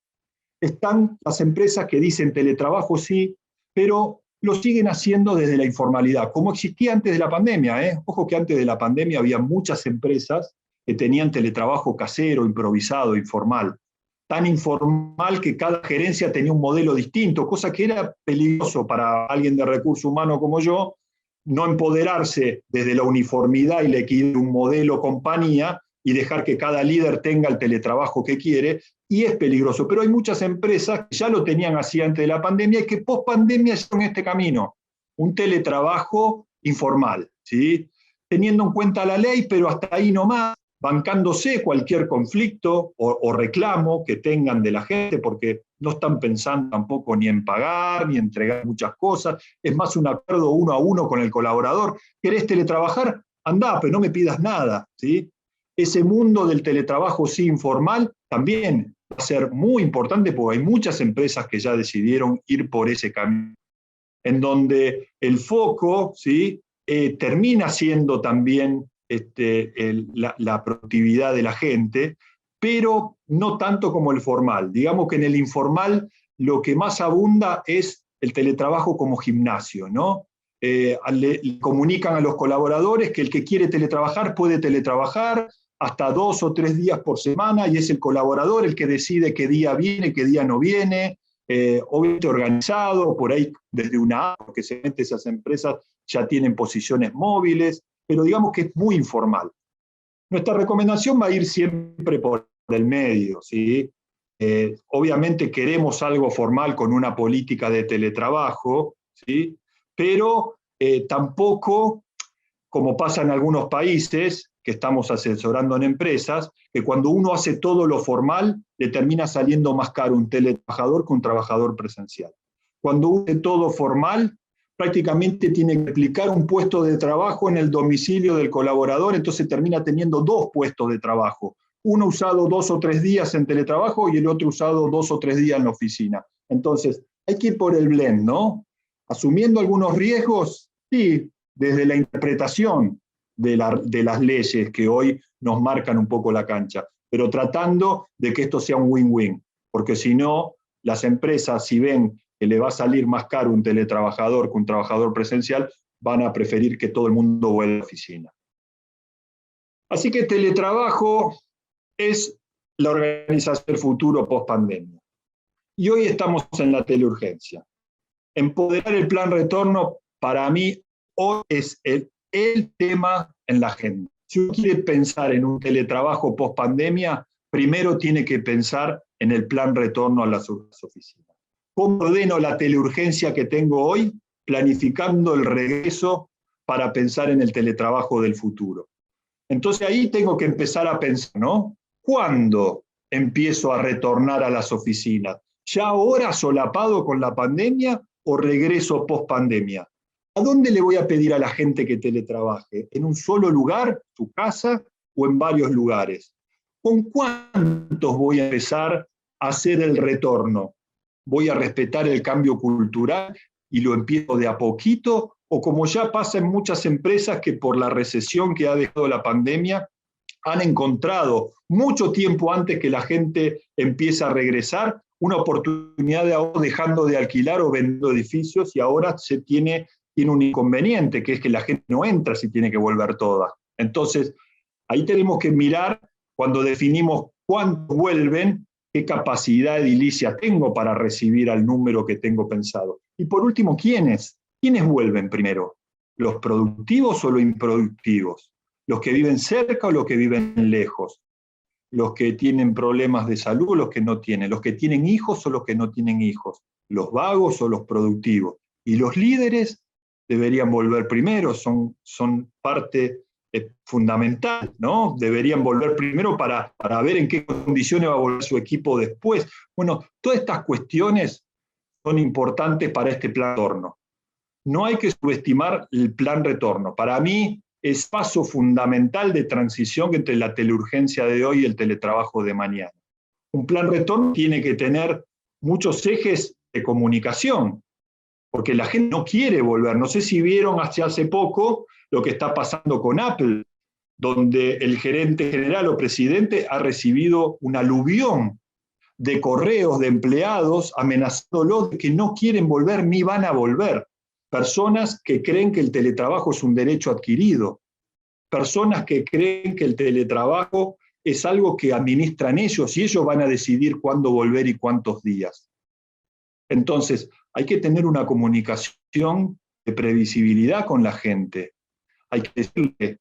están las empresas que dicen teletrabajo sí, pero lo siguen haciendo desde la informalidad, como existía antes de la pandemia. Ojo que antes de la pandemia había muchas empresas que tenían teletrabajo casero, improvisado, informal. Tan informal que cada gerencia tenía un modelo distinto, cosa que era peligroso para alguien de recursos humanos como yo, no empoderarse desde la uniformidad y la equidad de un modelo compañía y dejar que cada líder tenga el teletrabajo que quiere, y es peligroso. Pero hay muchas empresas que ya lo tenían así antes de la pandemia y que post pandemia hicieron este camino, un teletrabajo informal, ¿sí? Teniendo en cuenta la ley, pero hasta ahí nomás, bancándose cualquier conflicto o reclamo que tengan de la gente, porque no están pensando tampoco ni en pagar, ni entregar muchas cosas, es más un acuerdo 1 a 1 con el colaborador. ¿Querés teletrabajar? Andá, pero no me pidas nada, ¿sí? Ese mundo del teletrabajo sí informal también va a ser muy importante, porque hay muchas empresas que ya decidieron ir por ese camino, en donde el foco, ¿sí? Termina siendo también la productividad de la gente, pero no tanto como el formal. Digamos que en el informal lo que más abunda es el teletrabajo como gimnasio, ¿no? Le comunican a los colaboradores que el que quiere teletrabajar puede teletrabajar hasta 2 o 3 días por semana, y es el colaborador el que decide qué día viene, qué día no viene, obviamente organizado, por ahí desde una app, porque seguramente esas empresas ya tienen posiciones móviles, pero digamos que es muy informal. Nuestra recomendación va a ir siempre por el medio, ¿sí? Obviamente queremos algo formal con una política de teletrabajo, ¿sí? Pero tampoco, como pasa en algunos países, que estamos asesorando en empresas, que cuando uno hace todo lo formal, le termina saliendo más caro un teletrabajador que un trabajador presencial. Cuando uno hace todo formal, prácticamente tiene que aplicar un puesto de trabajo en el domicilio del colaborador, entonces termina teniendo 2 puestos de trabajo. Uno usado 2 o 3 días en teletrabajo y el otro usado 2 o 3 días en la oficina. Entonces, hay que ir por el blend, ¿no? Asumiendo algunos riesgos, sí, desde la interpretación de las leyes que hoy nos marcan un poco la cancha, pero tratando de que esto sea un win-win, porque si no, las empresas, si ven que le va a salir más caro un teletrabajador que un trabajador presencial, van a preferir que todo el mundo vuelva a la oficina. Así que teletrabajo es la organización del futuro post-pandemia. Y hoy estamos en la teleurgencia. Empoderar el plan retorno, para mí, hoy es el tema en la agenda. Si uno quiere pensar en un teletrabajo post-pandemia, primero tiene que pensar en el plan retorno a las oficinas. ¿Cómo ordeno la teleurgencia que tengo hoy? Planificando el regreso para pensar en el teletrabajo del futuro. Entonces ahí tengo que empezar a pensar, ¿no? ¿Cuándo empiezo a retornar a las oficinas? ¿Ya ahora solapado con la pandemia o regreso post-pandemia? ¿A dónde le voy a pedir a la gente que teletrabaje? ¿En un solo lugar, su casa, o en varios lugares? ¿Con cuántos voy a empezar a hacer el retorno? ¿Voy a respetar el cambio cultural y lo empiezo de a poquito? ¿O como ya pasa en muchas empresas que por la recesión que ha dejado la pandemia, han encontrado mucho tiempo antes que la gente empiece a regresar una oportunidad de ahora dejando de alquilar o vendiendo edificios, y ahora se tiene un inconveniente, que es que la gente no entra si tiene que volver toda? Entonces, ahí tenemos que mirar, cuando definimos cuántos vuelven, qué capacidad edilicia tengo para recibir al número que tengo pensado. Y por último, ¿quiénes? ¿Quiénes vuelven primero? ¿Los productivos o los improductivos? ¿Los que viven cerca o los que viven lejos? ¿Los que tienen problemas de salud o los que no tienen? ¿Los que tienen hijos o los que no tienen hijos? ¿Los vagos o los productivos? Y los líderes deberían volver primero, son parte fundamental, ¿no? Deberían volver primero para ver en qué condiciones va a volver su equipo después. Bueno, todas estas cuestiones son importantes para este plan retorno. No hay que subestimar el plan retorno. Para mí es paso fundamental de transición entre la teleurgencia de hoy y el teletrabajo de mañana. Un plan retorno tiene que tener muchos ejes de comunicación, porque la gente no quiere volver. No sé si vieron hace poco lo que está pasando con Apple, donde el gerente general o presidente ha recibido un aluvión de correos de empleados amenazándolos de que no quieren volver ni van a volver. Personas que creen que el teletrabajo es un derecho adquirido. Personas que creen que el teletrabajo es algo que administran ellos y ellos van a decidir cuándo volver y cuántos días. Entonces, hay que tener una comunicación de previsibilidad con la gente. Hay que decirle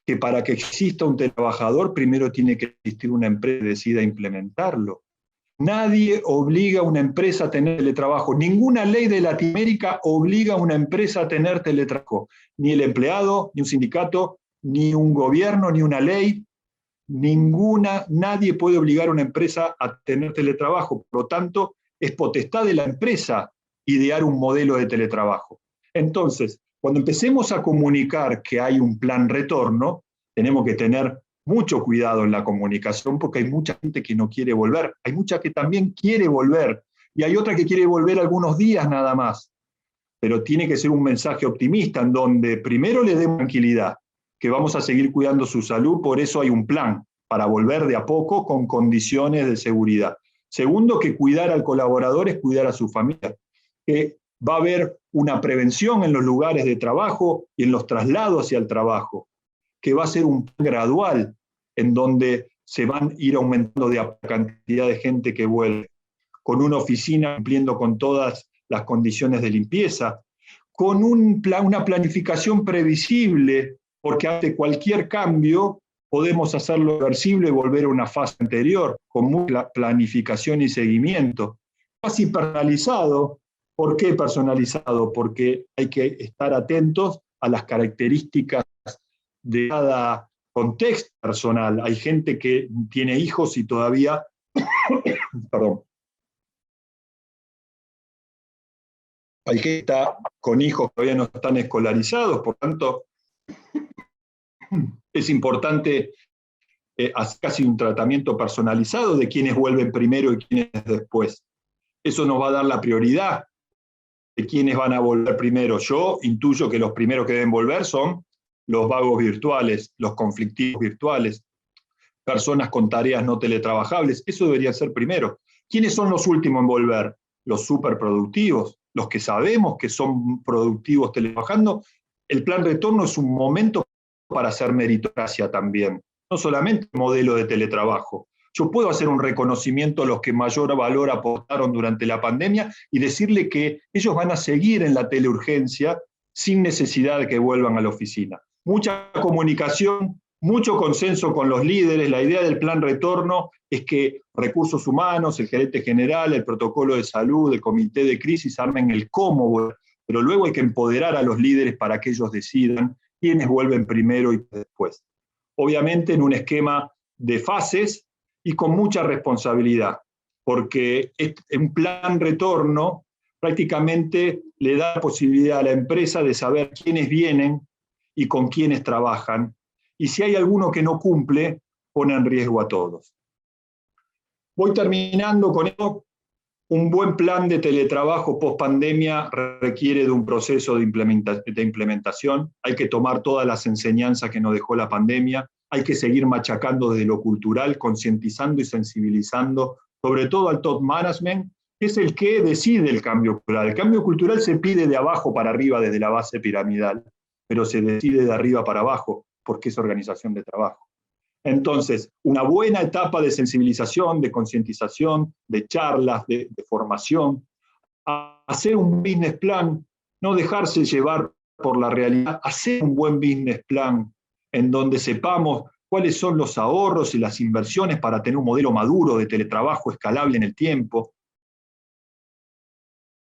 que para que exista un teletrabajador, primero tiene que existir una empresa que decida implementarlo. Nadie obliga a una empresa a tener teletrabajo. Ninguna ley de Latinoamérica obliga a una empresa a tener teletrabajo. Ni el empleado, ni un sindicato, ni un gobierno, ni una ley. Nadie puede obligar a una empresa a tener teletrabajo. Por lo tanto, es potestad de la empresa idear un modelo de teletrabajo. Entonces, cuando empecemos a comunicar que hay un plan retorno, tenemos que tener mucho cuidado en la comunicación porque hay mucha gente que no quiere volver, hay mucha que también quiere volver y hay otra que quiere volver algunos días nada más. Pero tiene que ser un mensaje optimista en donde primero le demos tranquilidad, que vamos a seguir cuidando su salud, por eso hay un plan para volver de a poco con condiciones de seguridad. Segundo, que cuidar al colaborador es cuidar a su familia, que va a haber una prevención en los lugares de trabajo y en los traslados hacia el trabajo, que va a ser un plan gradual en donde se van a ir aumentando la cantidad de gente que vuelve, con una oficina cumpliendo con todas las condiciones de limpieza, con una planificación previsible, porque ante cualquier cambio podemos hacerlo reversible y volver a una fase anterior, con mucha planificación y seguimiento. Casi personalizado. ¿Por qué personalizado? Porque hay que estar atentos a las características de cada contexto personal. Hay gente que tiene hijos y todavía, perdón, hay gente que está con hijos que todavía no están escolarizados, por tanto, es importante hacer casi un tratamiento personalizado de quiénes vuelven primero y quiénes después. Eso nos va a dar la prioridad de quiénes van a volver primero. Yo intuyo que los primeros que deben volver son los vagos virtuales, los conflictivos virtuales, personas con tareas no teletrabajables. Eso debería ser primero. ¿Quiénes son los últimos en volver? Los superproductivos, los que sabemos que son productivos teletrabajando. El plan retorno es un momento para hacer meritocracia también, no solamente el modelo de teletrabajo. Yo puedo hacer un reconocimiento a los que mayor valor aportaron durante la pandemia y decirle que ellos van a seguir en la teleurgencia sin necesidad de que vuelvan a la oficina. Mucha comunicación, mucho consenso con los líderes. La idea del plan retorno es que recursos humanos, el gerente general, el protocolo de salud, el comité de crisis armen el cómo, pero luego hay que empoderar a los líderes para que ellos decidan quiénes vuelven primero y después. Obviamente en un esquema de fases y con mucha responsabilidad, porque un plan retorno prácticamente le da la posibilidad a la empresa de saber quiénes vienen y con quiénes trabajan, y si hay alguno que no cumple, pone en riesgo a todos. Voy terminando con esto. Un buen plan de teletrabajo post-pandemia requiere de un proceso de implementación. Hay que tomar todas las enseñanzas que nos dejó la pandemia. Hay que seguir machacando desde lo cultural, concientizando y sensibilizando, sobre todo al top management, que es el que decide el cambio cultural. El cambio cultural se pide de abajo para arriba desde la base piramidal, pero se decide de arriba para abajo, porque es organización de trabajo. Entonces, una buena etapa de sensibilización, de concientización, de charlas, de formación, hacer un business plan, no dejarse llevar por la realidad, hacer un buen business plan en donde sepamos cuáles son los ahorros y las inversiones para tener un modelo maduro de teletrabajo escalable en el tiempo.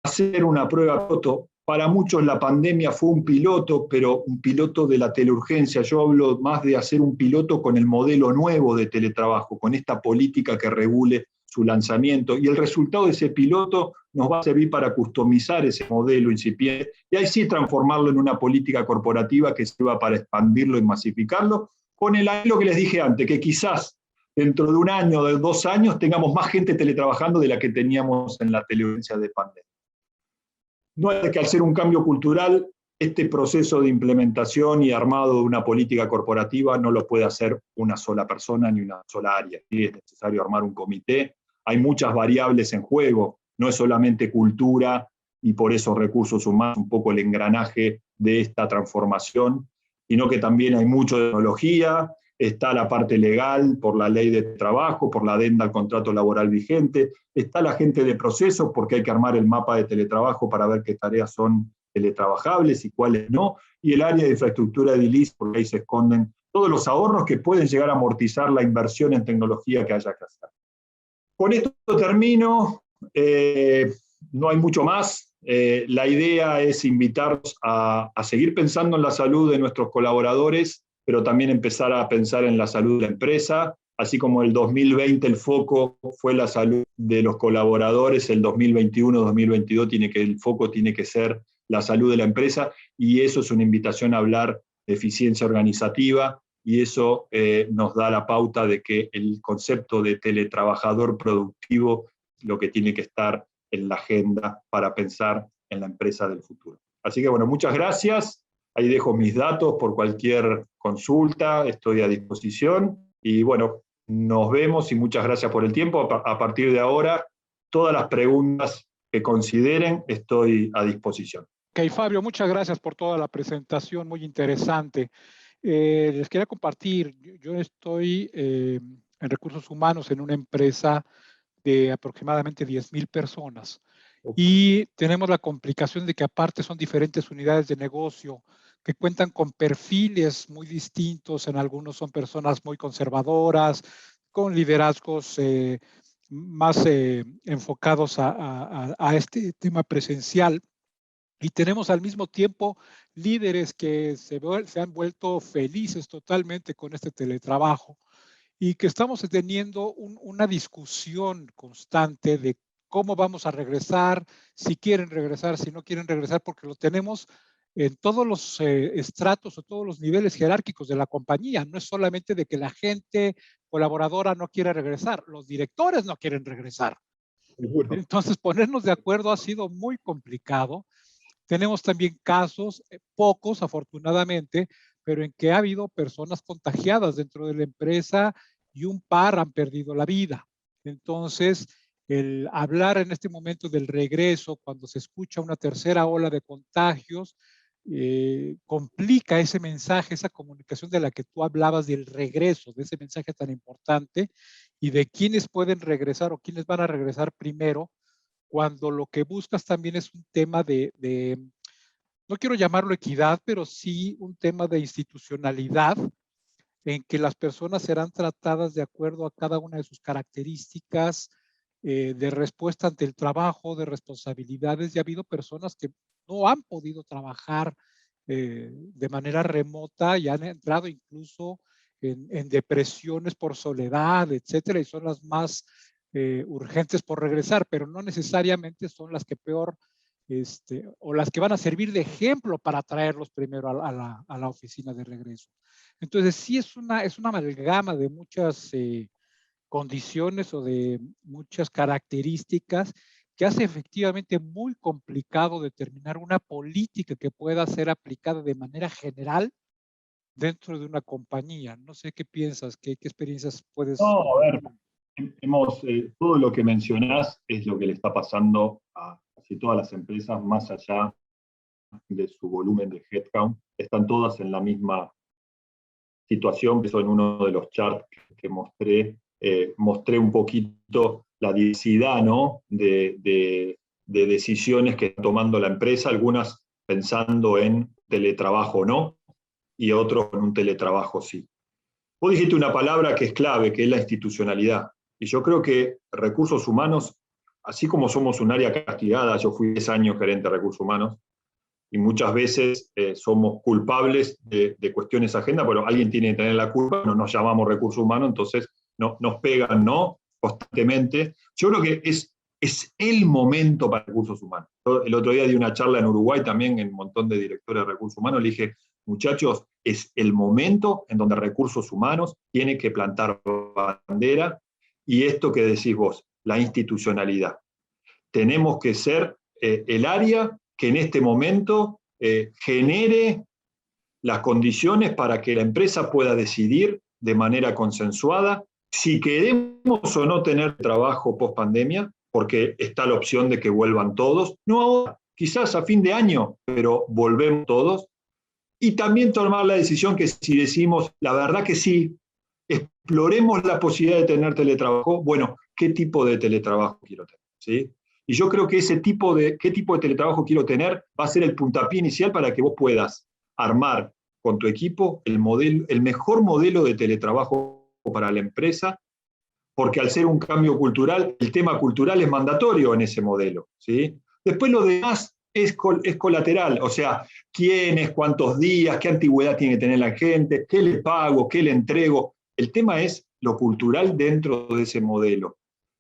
Hacer una prueba piloto. Para muchos la pandemia fue un piloto, pero un piloto de la teleurgencia. Yo hablo más de hacer un piloto con el modelo nuevo de teletrabajo, con esta política que regule su lanzamiento. Y el resultado de ese piloto nos va a servir para customizar ese modelo incipiente y ahí sí transformarlo en una política corporativa que sirva para expandirlo y masificarlo, con el anhelo que les dije antes, que quizás dentro de un año, de 2 años, tengamos más gente teletrabajando de la que teníamos en la teleurgencia de pandemia. No es que al ser un cambio cultural, este proceso de implementación y armado de una política corporativa no lo puede hacer una sola persona ni una sola área. Es necesario armar un comité, hay muchas variables en juego, no es solamente cultura, y por eso recursos humanos, un poco el engranaje de esta transformación, sino que también hay mucho de tecnología, está la parte legal por la ley de trabajo, por la adenda al contrato laboral vigente, está la gente de procesos porque hay que armar el mapa de teletrabajo para ver qué tareas son teletrabajables y cuáles no, y el área de infraestructura edilicia, porque ahí se esconden todos los ahorros que pueden llegar a amortizar la inversión en tecnología que haya que hacer. Con esto termino, no hay mucho más. La idea es invitarlos a seguir pensando en la salud de nuestros colaboradores, pero también empezar a pensar en la salud de la empresa, así como el 2020 el foco fue la salud de los colaboradores, el 2021-2022 el foco tiene que ser la salud de la empresa, y eso es una invitación a hablar de eficiencia organizativa, y eso nos da la pauta de que el concepto de teletrabajador productivo lo que tiene que estar en la agenda para pensar en la empresa del futuro. Así que bueno, muchas gracias. Ahí dejo mis datos por cualquier consulta, estoy a disposición. Y bueno, nos vemos y muchas gracias por el tiempo. A partir de ahora, todas las preguntas que consideren, estoy a disposición. Ok, Fabio, muchas gracias por toda la presentación, muy interesante. Les quería compartir, yo estoy en recursos humanos en una empresa de aproximadamente 10,000 personas. Y tenemos la complicación de que aparte son diferentes unidades de negocio que cuentan con perfiles muy distintos. En algunos son personas muy conservadoras, con liderazgos más enfocados a este tema presencial. Y tenemos al mismo tiempo líderes que se han vuelto felices totalmente con este teletrabajo y que estamos teniendo una discusión constante de cómo vamos a regresar, si quieren regresar, si no quieren regresar, porque lo tenemos en todos los estratos o todos los niveles jerárquicos de la compañía. No es solamente de que la gente colaboradora no quiera regresar, los directores no quieren regresar. Seguro. Entonces, ponernos de acuerdo ha sido muy complicado. Tenemos también casos, pocos afortunadamente, pero en que ha habido personas contagiadas dentro de la empresa y un par han perdido la vida. Entonces, el hablar en este momento del regreso, cuando se escucha una tercera ola de contagios, complica ese mensaje, esa comunicación de la que tú hablabas del regreso, de ese mensaje tan importante y de quiénes pueden regresar o quiénes van a regresar primero, cuando lo que buscas también es un tema no quiero llamarlo equidad, pero sí un tema de institucionalidad, en que las personas serán tratadas de acuerdo a cada una de sus características de respuesta ante el trabajo, de responsabilidades. Y ha habido personas que no han podido trabajar de manera remota y han entrado incluso en depresiones por soledad, etcétera, y son las más urgentes por regresar, pero no necesariamente son las que peor o las que van a servir de ejemplo para traerlos primero a la oficina de regreso. Entonces sí es una amalgama de muchas condiciones o de muchas características que hace efectivamente muy complicado determinar una política que pueda ser aplicada de manera general dentro de una compañía. No sé qué piensas, qué experiencias puedes... No, a ver, todo lo que mencionás es lo que le está pasando a casi todas las empresas, más allá de su volumen de headcount. Están todas en la misma situación. Eso en uno de los charts que mostré un poquito la diversidad, ¿no?, de decisiones que está tomando la empresa, algunas pensando en teletrabajo no, y otros en un teletrabajo sí. Vos dijiste una palabra que es clave, que es la institucionalidad. Y yo creo que recursos humanos, así como somos un área castigada, yo fui 10 años gerente de recursos humanos, y muchas veces somos culpables de cuestiones ajenas, pero alguien tiene que tener la culpa, no nos llamamos recursos humanos, entonces nos pegan, ¿no?, constantemente. Yo creo que es el momento para recursos humanos. Yo el otro día di una charla en Uruguay también, en un montón de directores de recursos humanos, le dije, muchachos, es el momento en donde recursos humanos tiene que plantar bandera, y esto que decís vos, la institucionalidad. Tenemos que ser el área que en este momento genere las condiciones para que la empresa pueda decidir de manera consensuada si queremos o no tener trabajo post pandemia, porque está la opción de que vuelvan todos, no ahora, quizás a fin de año, pero volvemos todos. Y también tomar la decisión que si decimos, la verdad que sí, exploremos la posibilidad de tener teletrabajo, bueno, ¿qué tipo de teletrabajo quiero tener? ¿Sí? Y yo creo que qué tipo de teletrabajo quiero tener va a ser el puntapié inicial para que vos puedas armar con tu equipo el mejor modelo de teletrabajo para la empresa, porque al ser un cambio cultural, el tema cultural es mandatorio en ese modelo, ¿sí? Después lo demás es colateral, o sea, quiénes, cuántos días, qué antigüedad tiene que tener la gente, qué le pago, qué le entrego. El tema es lo cultural dentro de ese modelo.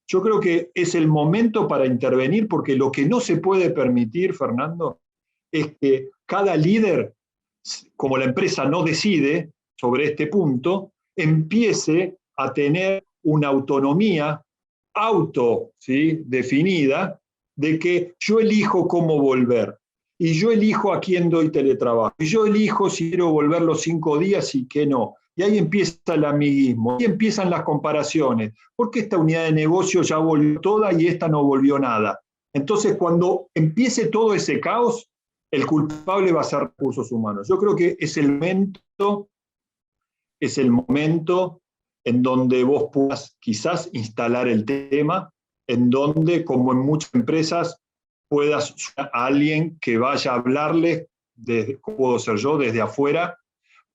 Yo creo que es el momento para intervenir, porque lo que no se puede permitir, Fernando, es que cada líder, como la empresa no decide sobre este punto, empiece a tener una autonomía ¿sí? definida de que yo elijo cómo volver, y yo elijo a quién doy teletrabajo, y yo elijo si quiero volver los 5 días y qué no. Y ahí empieza el amiguismo, y empiezan las comparaciones. ¿Por qué esta unidad de negocio ya volvió toda y esta no volvió nada? Entonces, cuando empiece todo ese caos, el culpable va a ser recursos humanos. Yo creo que es el momento en donde vos puedas quizás instalar el tema, en donde, como en muchas empresas, puedas a alguien que vaya a hablarles, puedo ser yo, desde afuera,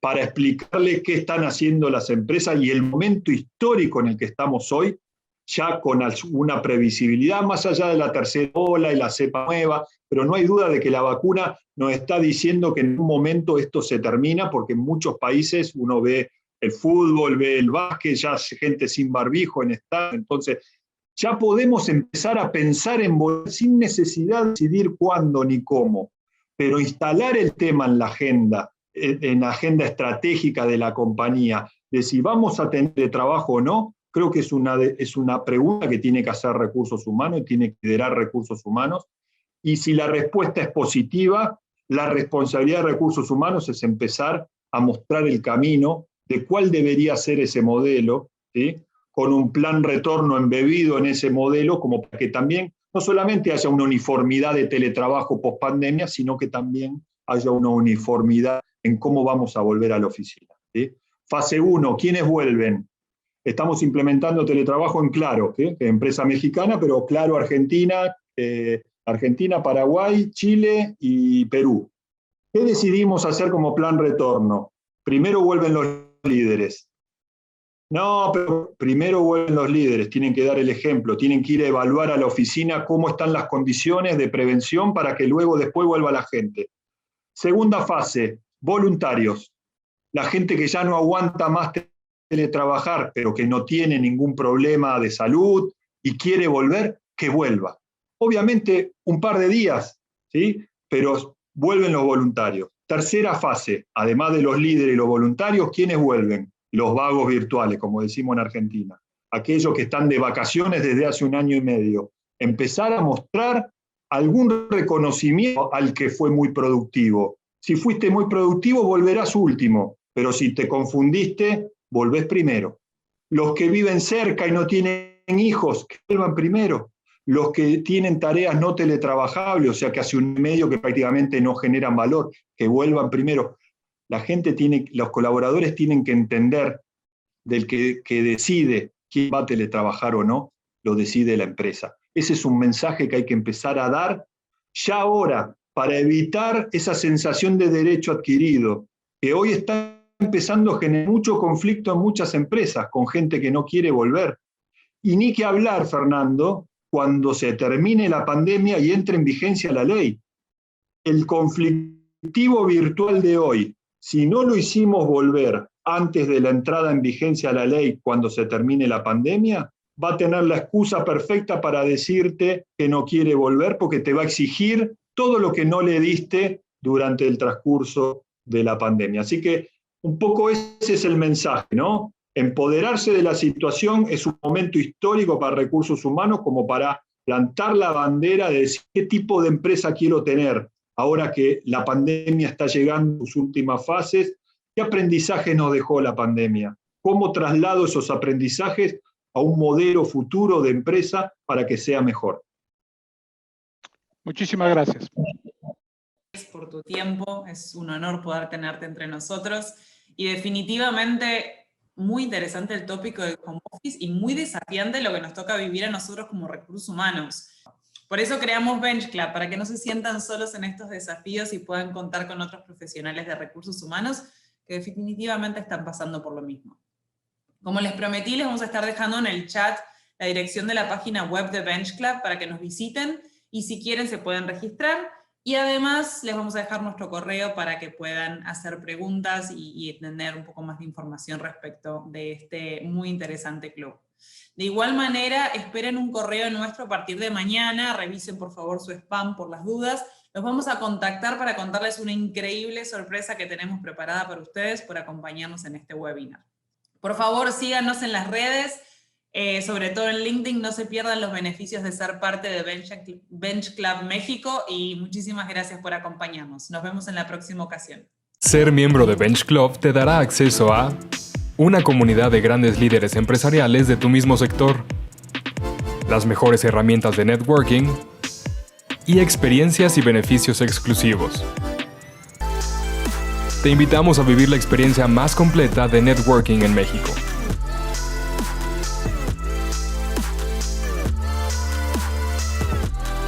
para explicarle qué están haciendo las empresas y el momento histórico en el que estamos hoy, ya con una previsibilidad más allá de la tercera ola y la cepa nueva, pero no hay duda de que la vacuna nos está diciendo que en un momento esto se termina, porque en muchos países uno ve el fútbol, ve el básquet, ya gente sin barbijo en estado, entonces ya podemos empezar a pensar en volver sin necesidad de decidir cuándo ni cómo, pero instalar el tema en la agenda estratégica de la compañía, de si vamos a tener trabajo o no, creo que es una pregunta que tiene que hacer recursos humanos y tiene que liderar recursos humanos. Y si la respuesta es positiva, la responsabilidad de recursos humanos es empezar a mostrar el camino de cuál debería ser ese modelo, ¿sí? Con un plan retorno embebido en ese modelo, como para que también no solamente haya una uniformidad de teletrabajo post pandemia, sino que también haya una uniformidad en cómo vamos a volver a la oficina, ¿sí? Fase 1, ¿quiénes vuelven? Estamos implementando teletrabajo en Claro, ¿sí? Empresa mexicana, pero Claro Argentina, Paraguay, Chile y Perú. ¿Qué decidimos hacer como plan retorno? Primero vuelven los líderes. No, pero primero vuelven los líderes, tienen que dar el ejemplo, tienen que ir a evaluar a la oficina cómo están las condiciones de prevención para que luego después vuelva la gente. Segunda fase, voluntarios. La gente que ya no aguanta más teletrabajar, pero que no tiene ningún problema de salud y quiere volver, que vuelva. Obviamente un par de días, ¿sí? Pero vuelven los voluntarios. Tercera fase, además de los líderes y los voluntarios, ¿quiénes vuelven? Los vagos virtuales, como decimos en Argentina. Aquellos que están de vacaciones desde hace 1 año y medio. Empezar a mostrar algún reconocimiento al que fue muy productivo. Si fuiste muy productivo, volverás último, pero si te confundiste, volvés primero. Los que viven cerca y no tienen hijos, que vuelvan primero. Los que tienen tareas no teletrabajables, o sea que hace 1 año y medio que prácticamente no generan valor, que vuelvan primero. Los colaboradores tienen que entender del que decide quién va a teletrabajar o no, lo decide la empresa. Ese es un mensaje que hay que empezar a dar ya ahora, para evitar esa sensación de derecho adquirido, que hoy está empezando a generar mucho conflicto en muchas empresas, con gente que no quiere volver. Y ni que hablar, Fernando, cuando se termine la pandemia y entre en vigencia la ley. El conflictivo virtual de hoy, si no lo hicimos volver antes de la entrada en vigencia de la ley cuando se termine la pandemia, va a tener la excusa perfecta para decirte que no quiere volver porque te va a exigir todo lo que no le diste durante el transcurso de la pandemia. Así que un poco ese es el mensaje, ¿no? Empoderarse de la situación es un momento histórico para recursos humanos como para plantar la bandera de decir qué tipo de empresa quiero tener ahora que la pandemia está llegando a sus últimas fases. ¿Qué aprendizaje nos dejó la pandemia? cómo traslado esos aprendizajes a un modelo futuro de empresa para que sea mejor. Muchísimas gracias. Por tu tiempo, es un honor poder tenerte entre nosotros y definitivamente muy interesante el tópico del home office y muy desafiante lo que nos toca vivir a nosotros como recursos humanos. Por eso creamos Bench Club, para que no se sientan solos en estos desafíos y puedan contar con otros profesionales de recursos humanos que definitivamente están pasando por lo mismo. Como les prometí, les vamos a estar dejando en el chat la dirección de la página web de Bench Club para que nos visiten y si quieren se pueden registrar. Y además les vamos a dejar nuestro correo para que puedan hacer preguntas y tener un poco más de información respecto de este muy interesante club. De igual manera, esperen un correo nuestro a partir de mañana, revisen por favor su spam por las dudas. Los vamos a contactar para contarles una increíble sorpresa que tenemos preparada para ustedes por acompañarnos en este webinar. Por favor, síganos en las redes, sobre todo en LinkedIn, no se pierdan los beneficios de ser parte de Bench Club México y muchísimas gracias por acompañarnos. Nos vemos en la próxima ocasión. Ser miembro de Bench Club te dará acceso a una comunidad de grandes líderes empresariales de tu mismo sector, las mejores herramientas de networking y experiencias y beneficios exclusivos. Te invitamos a vivir la experiencia más completa de networking en México.